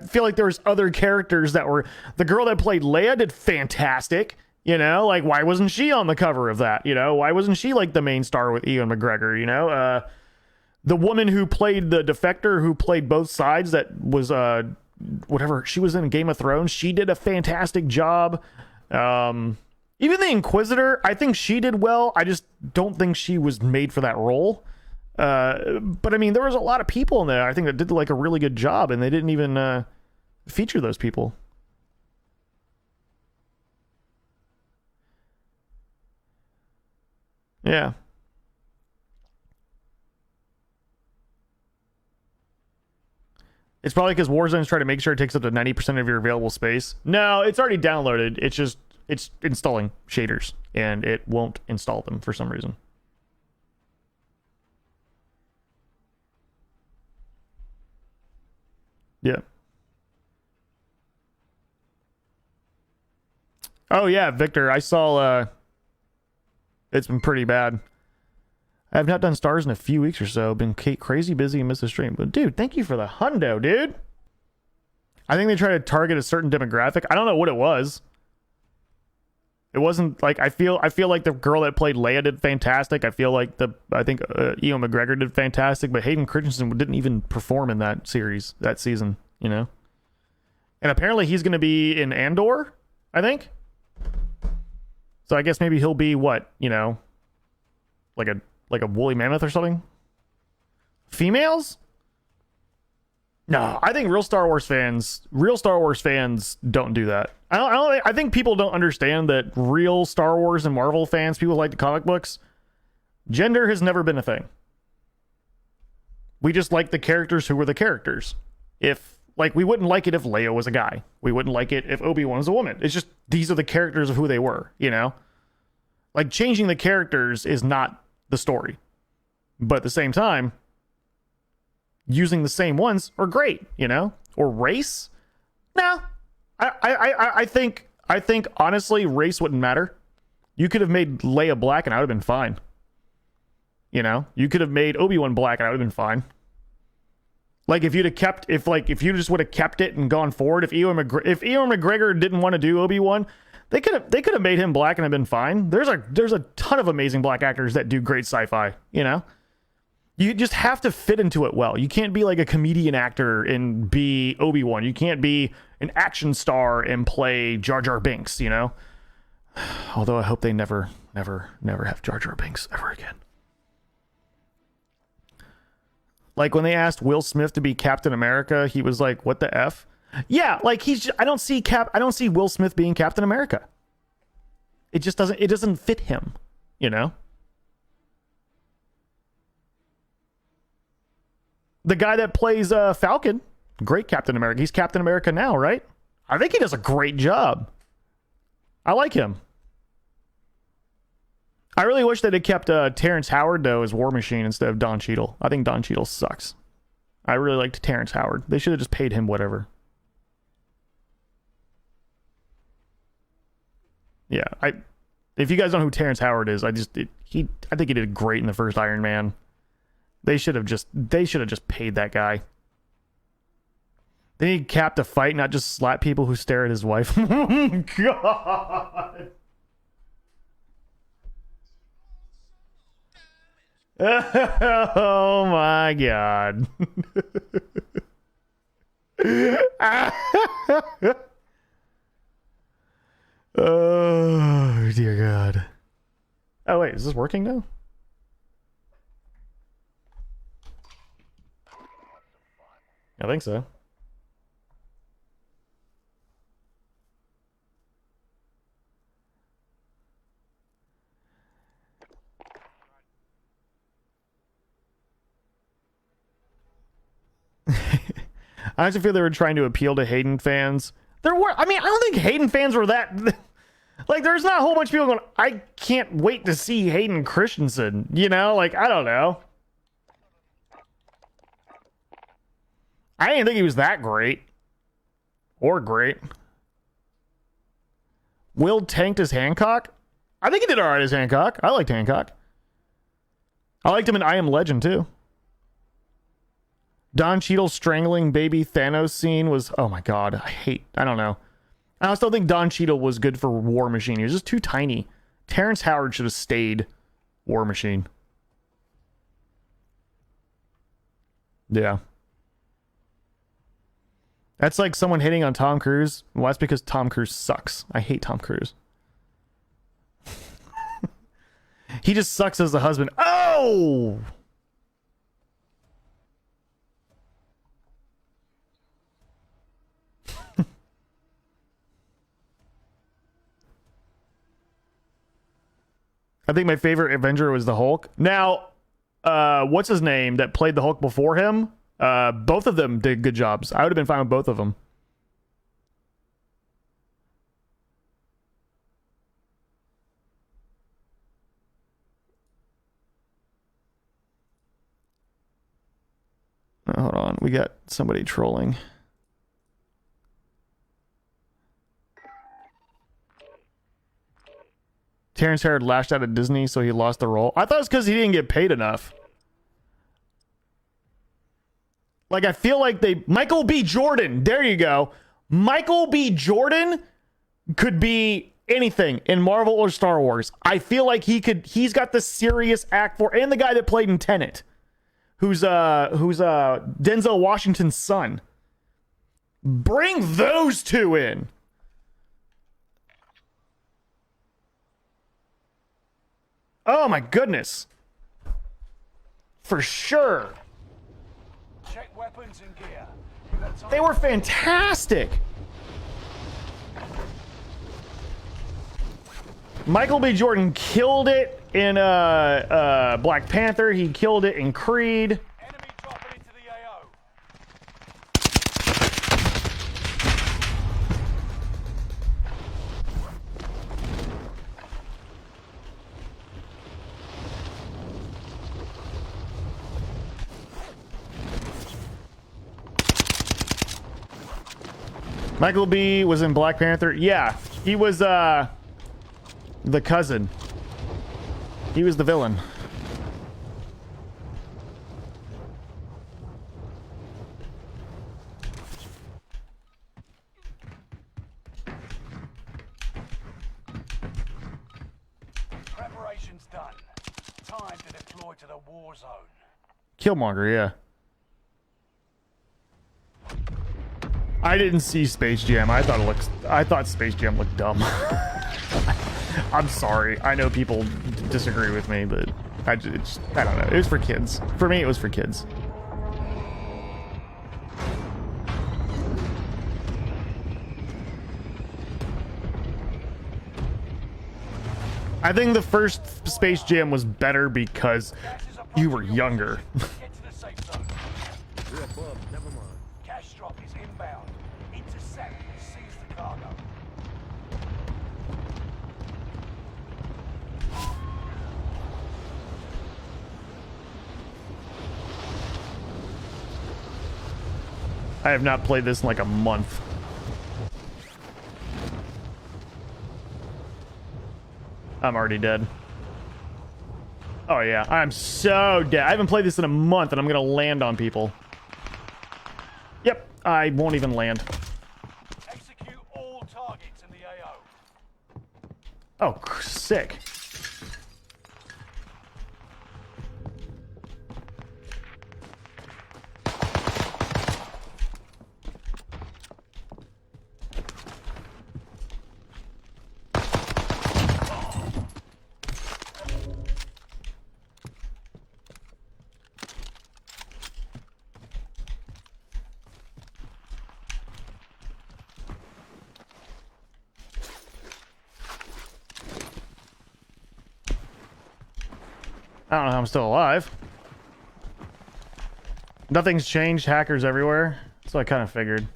feel like there was other characters that were... The girl that played Leia did fantastic. You know, like, why wasn't she on the cover of that? You know, why wasn't she, like, the main star with Ian McGregor, you know? The woman who played the defector, who played both sides, that was, whatever, she was in Game of Thrones. She did a fantastic job. Even the Inquisitor, I think she did well. I just don't think she was made for that role. But, I mean, there was a lot of people in there, I think, that did, like, a really good job, and they didn't even feature those people. Yeah. It's probably because Warzone's trying to make sure it takes up to 90% of your available space. No, it's already downloaded. It's installing shaders, and it won't install them for some reason. Yeah. Oh, yeah, Victor, I saw, it's been pretty bad. I have not done stars in a few weeks or so. Been crazy busy and missed the stream. But, dude, thank you for the hundo, dude. I think they try to target a certain demographic. I don't know what it was. It wasn't like I feel like the girl that played Leia did fantastic. I think Ewan McGregor did fantastic, but Hayden Christensen didn't even perform in that series, that season, you know? And apparently he's going to be in Andor, I think. So I guess maybe he'll be what, you know, like a woolly mammoth or something? Females? No, I think real Star Wars fans don't do that. I think people don't understand that real Star Wars and Marvel fans, people like the comic books, gender has never been a thing. We just like the characters who were the characters. We wouldn't like it if Leia was a guy. We wouldn't like it if Obi-Wan was a woman. It's just, these are the characters of who they were, you know? Like, changing the characters is not the story. But at the same time, using the same ones are great, you know? Or race? No. I think honestly, race wouldn't matter. You could have made Leia black and I would have been fine. You know? You could have made Obi-Wan black and I would have been fine. Like, if you just would have kept it and gone forward, if Ewan McGregor didn't want to do Obi-Wan, they could have made him black and have been fine. There's a ton of amazing black actors that do great sci-fi, you know? You just have to fit into it well. You can't be like a comedian actor and be Obi-Wan. You can't be an action star and play Jar Jar Binks, you know? Although I hope they never have Jar Jar Binks ever again. Like, when they asked Will Smith to be Captain America, he was like, "What the F?" Yeah, like, I don't see Will Smith being Captain America. It just doesn't fit him, you know? The guy that plays Falcon, great Captain America. He's Captain America now, right? I think he does a great job. I like him. I really wish they'd have kept Terrence Howard, though, as War Machine instead of Don Cheadle. I think Don Cheadle sucks. I really liked Terrence Howard. They should have just paid him whatever. Yeah, if you guys don't know who Terrence Howard is, I think he did great in the first Iron Man. They should have just paid that guy. They need Cap to fight, not just slap people who stare at his wife. Oh, God. Oh my God. Oh dear God. Oh wait, is this working now? I think so. I actually feel they were trying to appeal to Hayden fans. There were, I mean, I don't think Hayden fans were that. Like, there's not a whole bunch of people going, I can't wait to see Hayden Christensen. You know, like, I don't know. I didn't think he was that great. Or great. Will tanked as Hancock? I think he did alright as Hancock. I liked Hancock. I liked him in I Am Legend, too. Don Cheadle's strangling baby Thanos scene was... Oh my god, I don't know. I still think Don Cheadle was good for War Machine. He was just too tiny. Terrence Howard should have stayed War Machine. Yeah. That's like someone hitting on Tom Cruise. Well, that's because Tom Cruise sucks. I hate Tom Cruise. He just sucks as a husband. Oh! I think my favorite Avenger was the Hulk. Now, what's his name that played the Hulk before him? Both of them did good jobs. I would have been fine with both of them. Hold on, we got somebody trolling. Terrence Howard lashed out at Disney, so he lost the role. I thought it was because he didn't get paid enough. Like, I feel like they... Michael B. Jordan. There you go. Michael B. Jordan could be anything in Marvel or Star Wars. I feel like he could... He's got the serious act for... And the guy that played in Tenet. Who's Denzel Washington's son. Bring those two in. Oh my goodness. For sure. Check weapons and gear. They were fantastic. Michael B. Jordan killed it in Black Panther. He killed it in Creed. Enemy dropping into the AO. Michael B. was in Black Panther. Yeah, he was the cousin. He was the villain. Preparations done. Time to deploy to the war zone. Killmonger, yeah. I didn't see Space Jam. I thought Space Jam looked dumb. I'm sorry. I know people disagree with me, but I don't know. It was for kids. For me, it was for kids. I think the first Space Jam was better because you were younger. Get to the safe zone. Cash drop is inbound. Intercept and seize the cargo. I have not played this in like a month. I'm already dead. Oh yeah, I'm so dead. I haven't played this in a month and I'm gonna land on people. Yep, I won't even land. Execute all targets in the AO. Oh, sick. I don't know how I'm still alive. Nothing's changed. Hackers everywhere. So I kind of figured.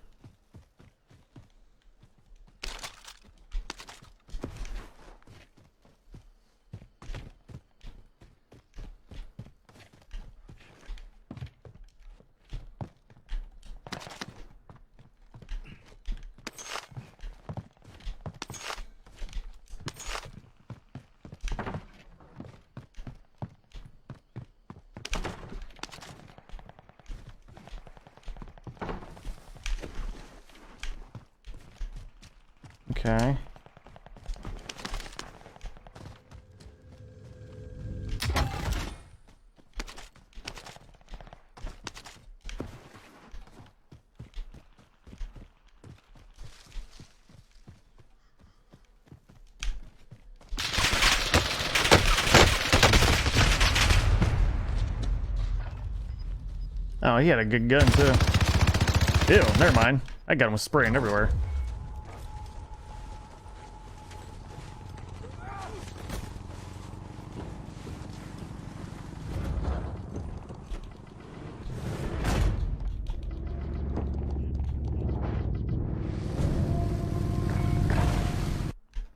Okay. Oh, he had a good gun too. Ew, never mind. I got him with spraying everywhere.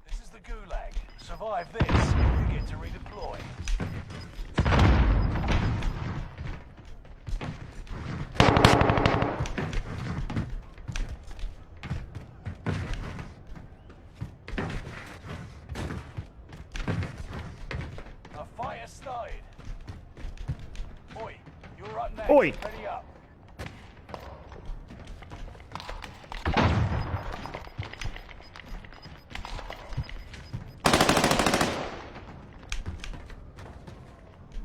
This is the Gulag. Survive this, you get to redeploy. A fight has started. Oi, you're up next. Oi. Ready up.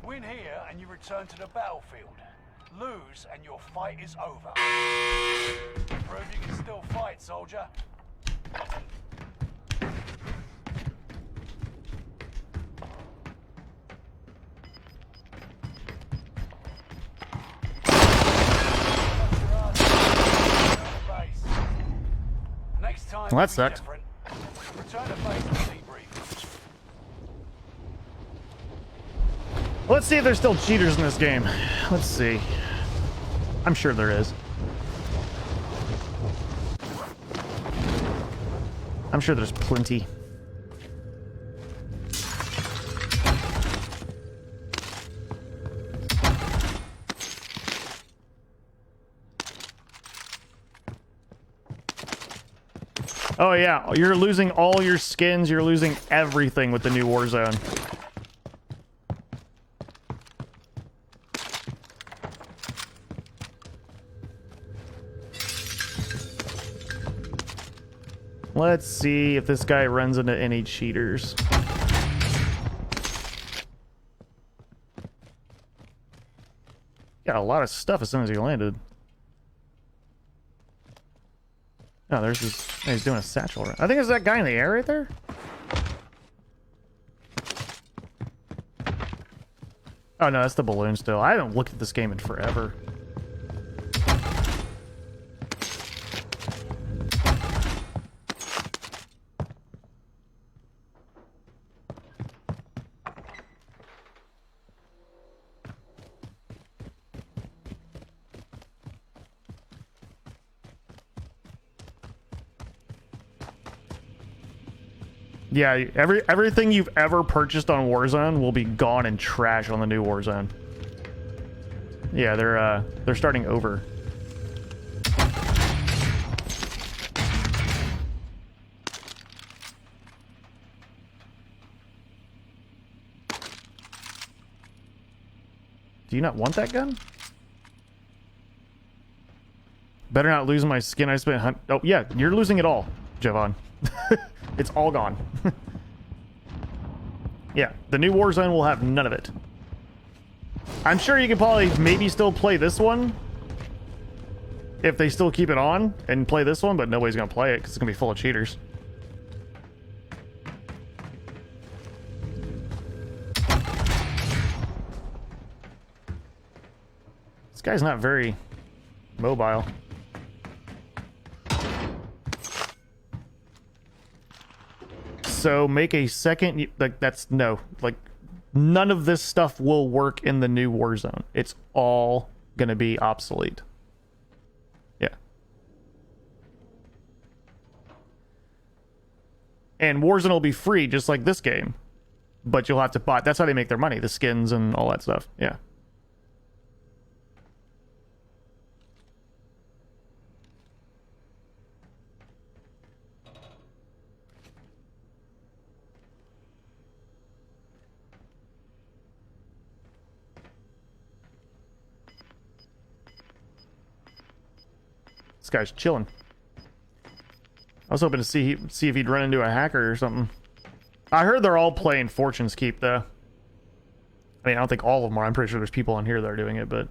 Win here and you return to the battlefield. Lose and your fight is over. Prove you can still fight, soldier. Next time Well, that will be sucked. different. Return to base and debrief. Let's see if there's still cheaters in this game. Let's see. I'm sure there is. I'm sure there's plenty. Oh yeah, you're losing all your skins, you're losing everything with the new Warzone. Let's see if this guy runs into any cheaters. Got a lot of stuff as soon as he landed. Oh, there's this. He's doing a satchel run. I think it's that guy in the air right there. Oh no, that's the balloon still. I haven't looked at this game in forever. Yeah, everything you've ever purchased on Warzone will be gone in trash on the new Warzone. Yeah, they're starting over. Do you not want that gun? Better not lose my skin. I spent oh yeah, you're losing it all, Javon. It's all gone. Yeah, the new Warzone will have none of it. I'm sure you could probably maybe still play this one if they still keep it on and play this one, but nobody's gonna play it because it's gonna be full of cheaters. This guy's not very mobile. So make a second, like that's no, like None of this stuff will work in the new Warzone. It's all going to be obsolete. Yeah. And Warzone will be free, just like this game. But you'll have to buy... That's how they make their money. The skins and all that stuff. Yeah. This guy's chilling. I was hoping to see if he'd run into a hacker or something. I heard they're all playing Fortune's Keep, though. I mean, I don't think all of them are. I'm pretty sure there's people on here that are doing it, but...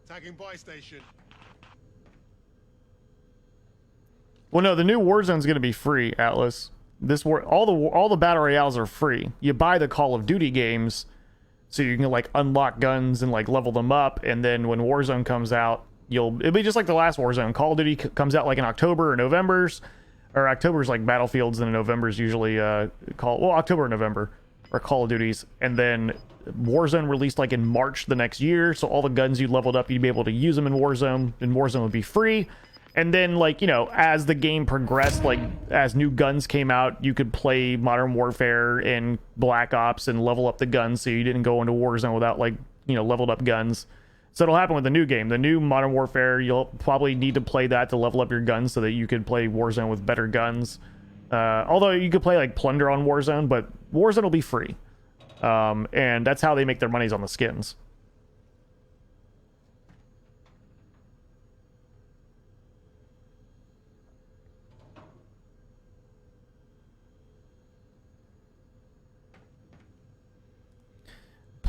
Tagging buy station. Well, no, the new Warzone's going to be free, Atlas. All the battle royales are free. You buy the Call of Duty games so you can like unlock guns and like level them up, and then when Warzone comes out, it'll be just like the last Warzone. Call of Duty comes out like in October or November's, or October's like Battlefields, and November's usually October or November are Call of Duties, and then Warzone released like in March the next year, so all the guns you leveled up, you'd be able to use them in Warzone, and Warzone would be free. And then, like, you know, as the game progressed, like, as new guns came out, you could play Modern Warfare and Black Ops and level up the guns so you didn't go into Warzone without, like, you know, leveled up guns. So it'll happen with the new game. The new Modern Warfare, you'll probably need to play that to level up your guns so that you could play Warzone with better guns. Although you could play, like, Plunder on Warzone, but Warzone will be free. And that's how they make their monies on the skins.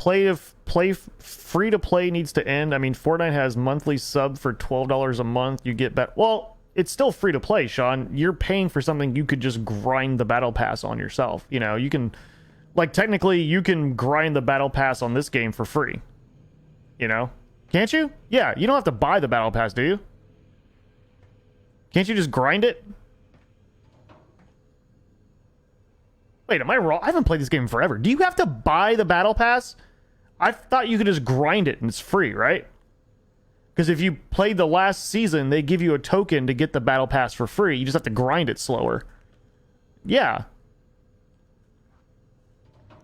Free to play needs to end. I mean, Fortnite has monthly sub for $12 a month. You get better. Well, it's still free to play, Sean. You're paying for something you could just grind the battle pass on yourself. You know, you can, like, technically you can grind the battle pass on this game for free. You know, can't you? Yeah, you don't have to buy the battle pass, do you? Can't you just grind it? Wait, am I wrong? I haven't played this game in forever. Do you have to buy the battle pass? I thought you could just grind it and it's free, right? Because if you played the last season, they give you a token to get the battle pass for free. You just have to grind it slower. Yeah.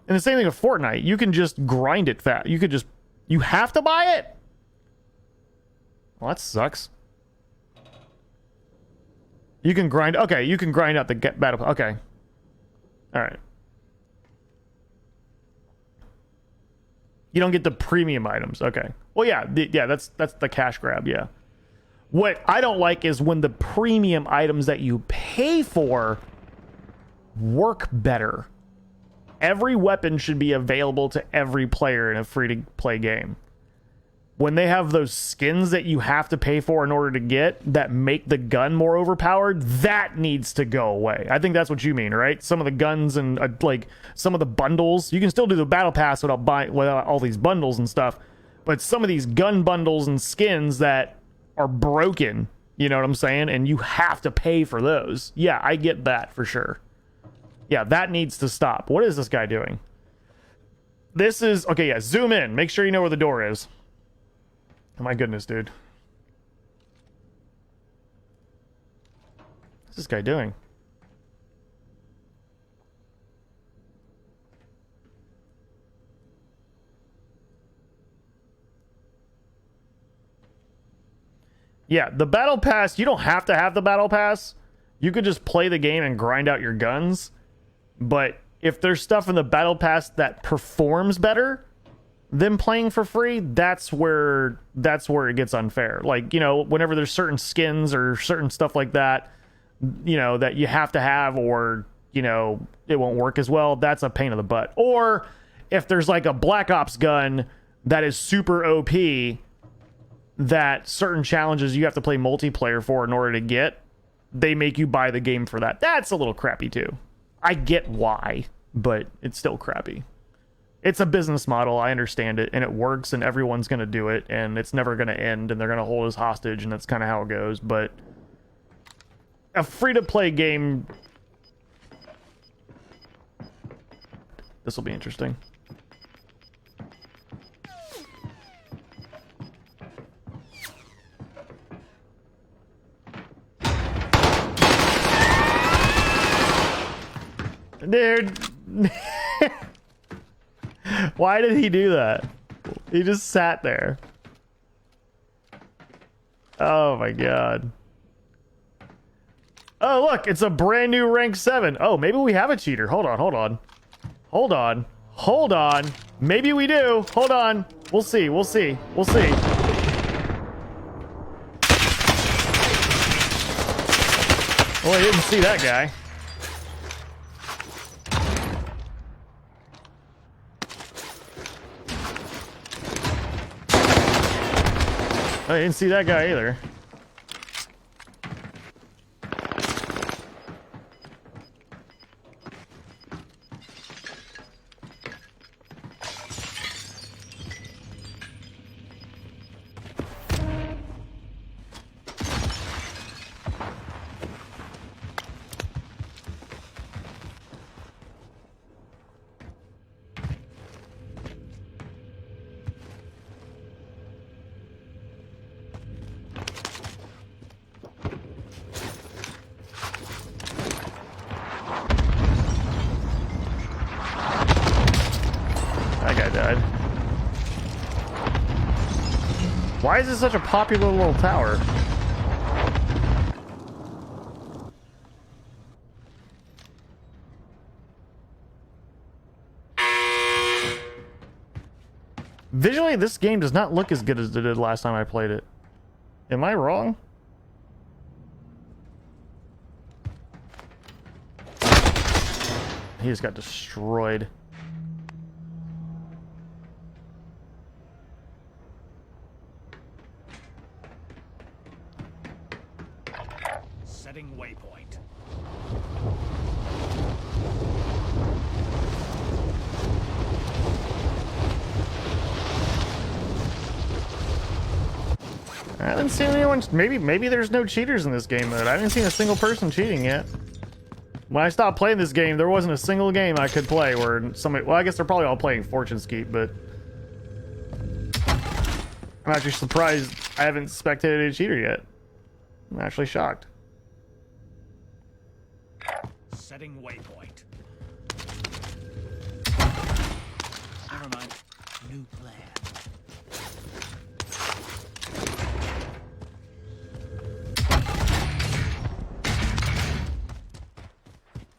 And the same thing with Fortnite. You can just grind it fast. You have to buy it? Well, that sucks. You can grind... Okay, you can grind out the battle... Okay. Alright. You don't get the premium items. Okay. Well, yeah. That's the cash grab, yeah. What I don't like is when the premium items that you pay for work better. Every weapon should be available to every player in a free-to-play game. When they have those skins that you have to pay for in order to get that make the gun more overpowered, that needs to go away. I think that's what you mean, right? Some of the guns and like some of the bundles, you can still do the battle pass without all these bundles and stuff, but some of these gun bundles and skins that are broken, you know what I'm saying? And you have to pay for those. Yeah, I get that for sure. Yeah, that needs to stop. What is this guy doing? This is... Okay, yeah, zoom in. Make sure you know where the door is. Oh my goodness, dude. What's this guy doing? Yeah, the battle pass, you don't have to have the battle pass. You could just play the game and grind out your guns. But if there's stuff in the battle pass that performs better than playing for free, that's where it gets unfair. Like, you know, whenever there's certain skins or certain stuff like that, you know, that you have to have, or, you know, it won't work as well, that's a pain in the butt. Or if there's like a Black Ops gun that is super OP that certain challenges you have to play multiplayer for in order to get, they make you buy the game for that. That's a little crappy too. I get why, but it's still crappy. It's a business model, I understand it, and it works, and everyone's going to do it, and it's never going to end, and they're going to hold us hostage, and that's kind of how it goes, but a free-to-play game... This will be interesting. Dude... Why did he do that? He just sat there. Oh my god. Oh look, it's a brand new rank 7. Oh, maybe we have a cheater. Hold on, hold on. Hold on. Hold on. Maybe we do. Hold on. We'll see, we'll see. We'll see. Oh, I didn't see that guy. I didn't see that guy either. Why is this such a popular little tower? Visually, this game does not look as good as it did last time I played it. Am I wrong? He just got destroyed. Setting waypoint. I haven't seen anyone. Maybe there's no cheaters in this game mode. I haven't seen a single person cheating yet. When I stopped playing this game, there wasn't a single game I could play where somebody. Well, I guess they're probably all playing Fortune Skeet, but I'm actually surprised I haven't spectated a cheater yet. I'm actually shocked. Setting waypoint. Arma, new plan.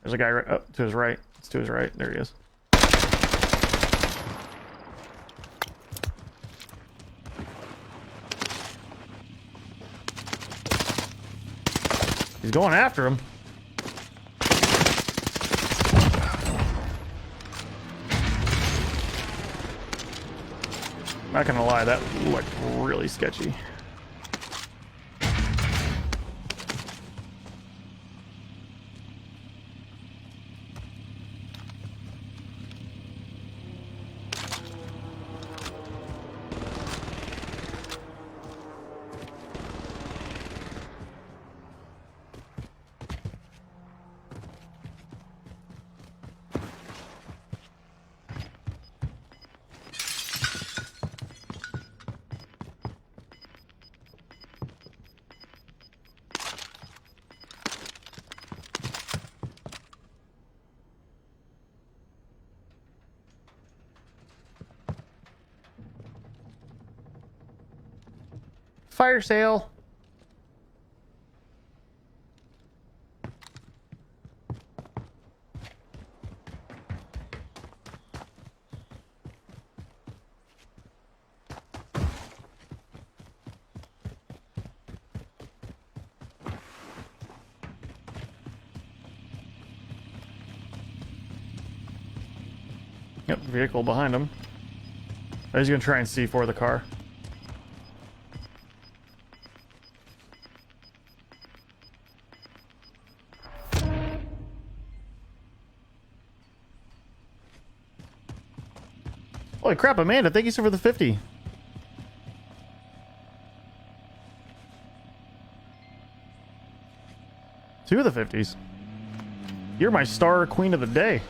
There's a guy right up to his right. It's to his right. There he is. He's going after him. Not gonna lie, that looked really sketchy. Fire sale. Yep, vehicle behind him. He's gonna try and C4 the car. Holy crap, Amanda, thank you so for the 50. Two of the 50s. You're my star queen of the day.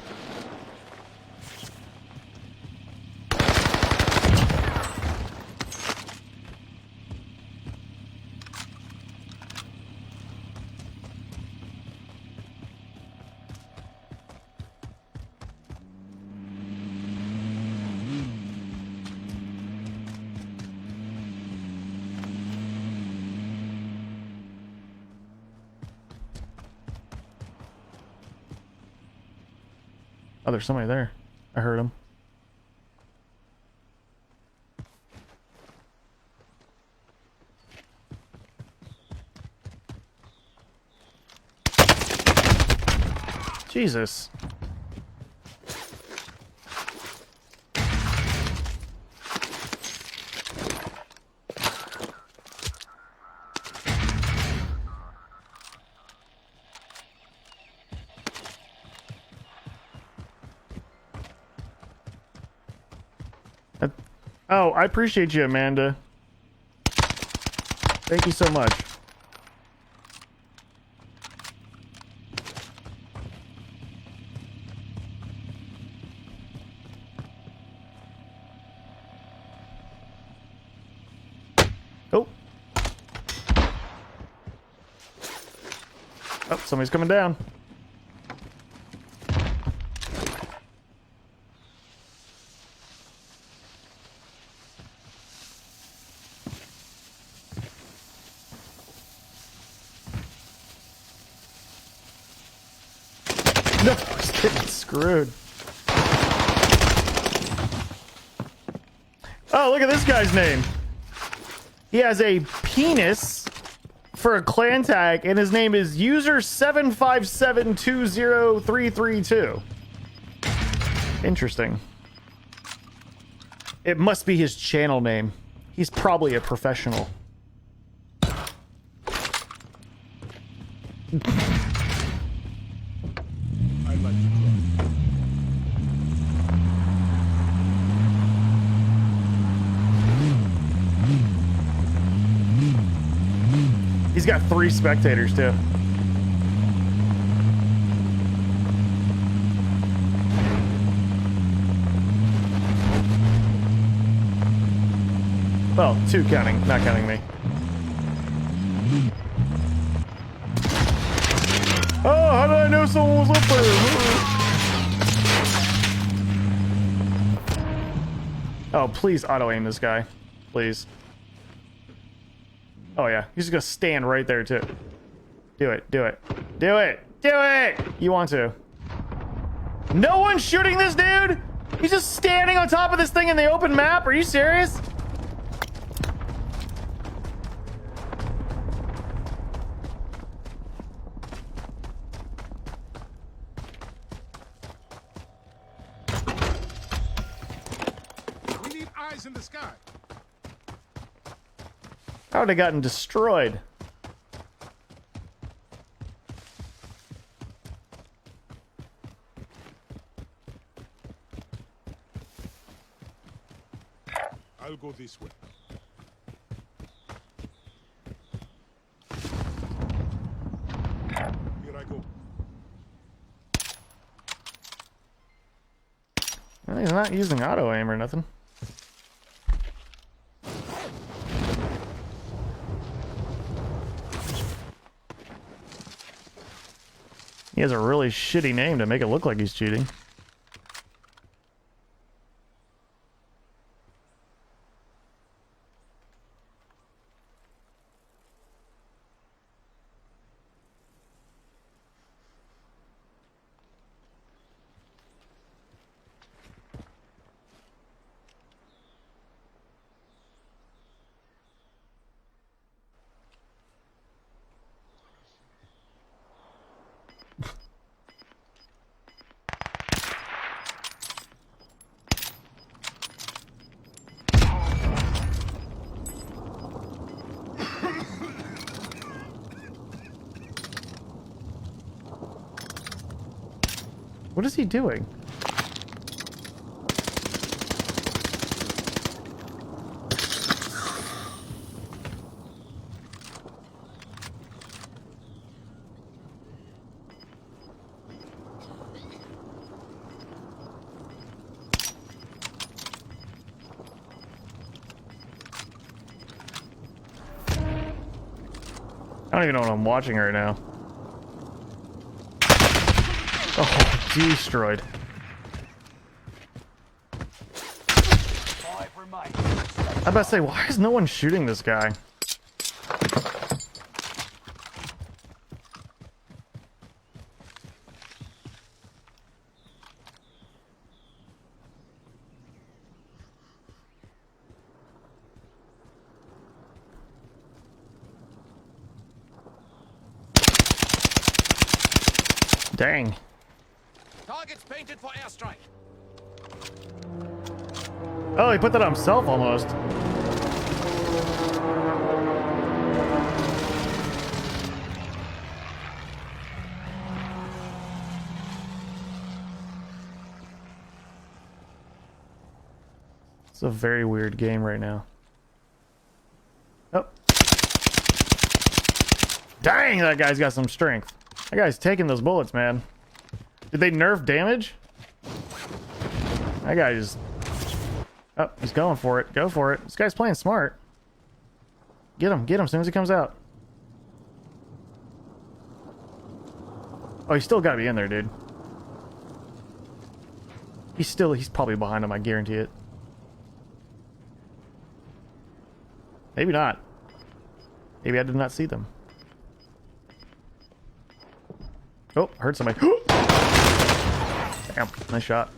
Oh, there's somebody there. I heard him. Jesus. Oh, I appreciate you, Amanda. Thank you so much. Oh. Oh, somebody's coming down. No, he's getting screwed. Oh, look at this guy's name. He has a penis for a clan tag, and his name is user75720332. Interesting. It must be his channel name. He's probably a professional. I'd like to try. He's got 3 spectators too. Well, 2 counting, not counting me. Oh, how did I know someone was up there? Oh, please auto-aim this guy. Please. Oh, yeah. He's just gonna stand right there, too. Do it. Do it. Do it. Do it! You want to. No one's shooting this dude? He's just standing on top of this thing in the open map? Are you serious? We need eyes in the sky. How would I gotten destroyed? I'll go this way. Here I go. Well, he's not using auto aim or nothing. He has a really shitty name to make it look like he's cheating. What is he doing? I don't even know what I'm watching right now. Oh, destroyed. 5 remain. I'm about to say, why is no one shooting this guy? Dang. Targets painted for airstrike. Oh, he put that on himself almost. It's a very weird game right now. Oh. Dang, that guy's got some strength. That guy's taking those bullets, man. Did they nerf damage? That guy just... Oh, he's going for it. Go for it. This guy's playing smart. Get him as soon as he comes out. Oh, he's still gotta be in there, dude. He's probably behind him, I guarantee it. Maybe not. Maybe I did not see them. Oh, heard somebody. Damn, nice shot.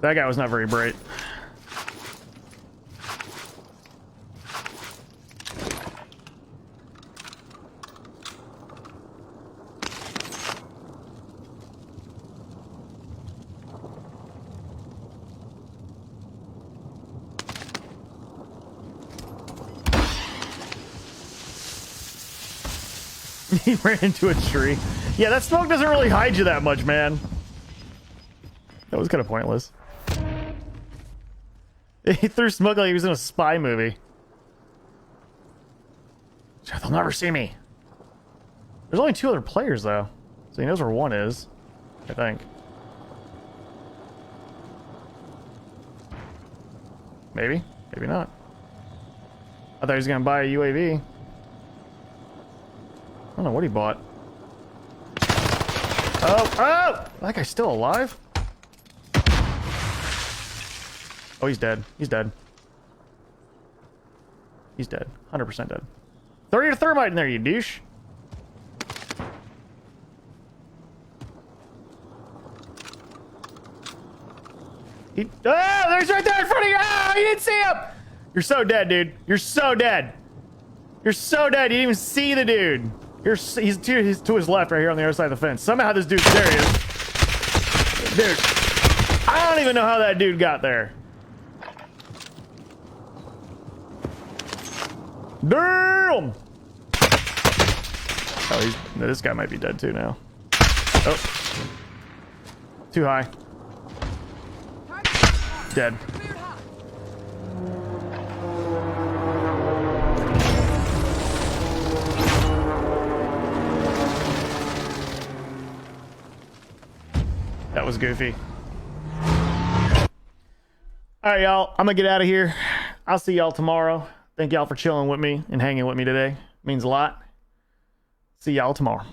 That guy was not very bright. He ran into a tree. Yeah, that smoke doesn't really hide you that much, man. That was kind of pointless. He threw smoke like he was in a spy movie. They'll never see me. There's only 2 other players, though. So he knows where one is, I think. Maybe. Maybe not. I thought he was going to buy a UAV. I don't know what he bought. Oh! Oh! That guy's still alive? Oh, he's dead. He's dead. He's dead. 100% dead. Throw your thermite in there, you douche. Oh, there's right there in front of you! Oh, you didn't see him! You're so dead, dude. You're so dead. You're so dead. You didn't even see the dude. He's to his left right here on the other side of the fence. Somehow this dude... There he is. Dude. I don't even know how that dude got there. Damn! Oh, this guy might be dead too now. Oh. Too high. Dead. That was goofy. Alright, y'all. I'm gonna get out of here. I'll see y'all tomorrow. Thank y'all for chilling with me and hanging with me today. Means a lot. See y'all tomorrow.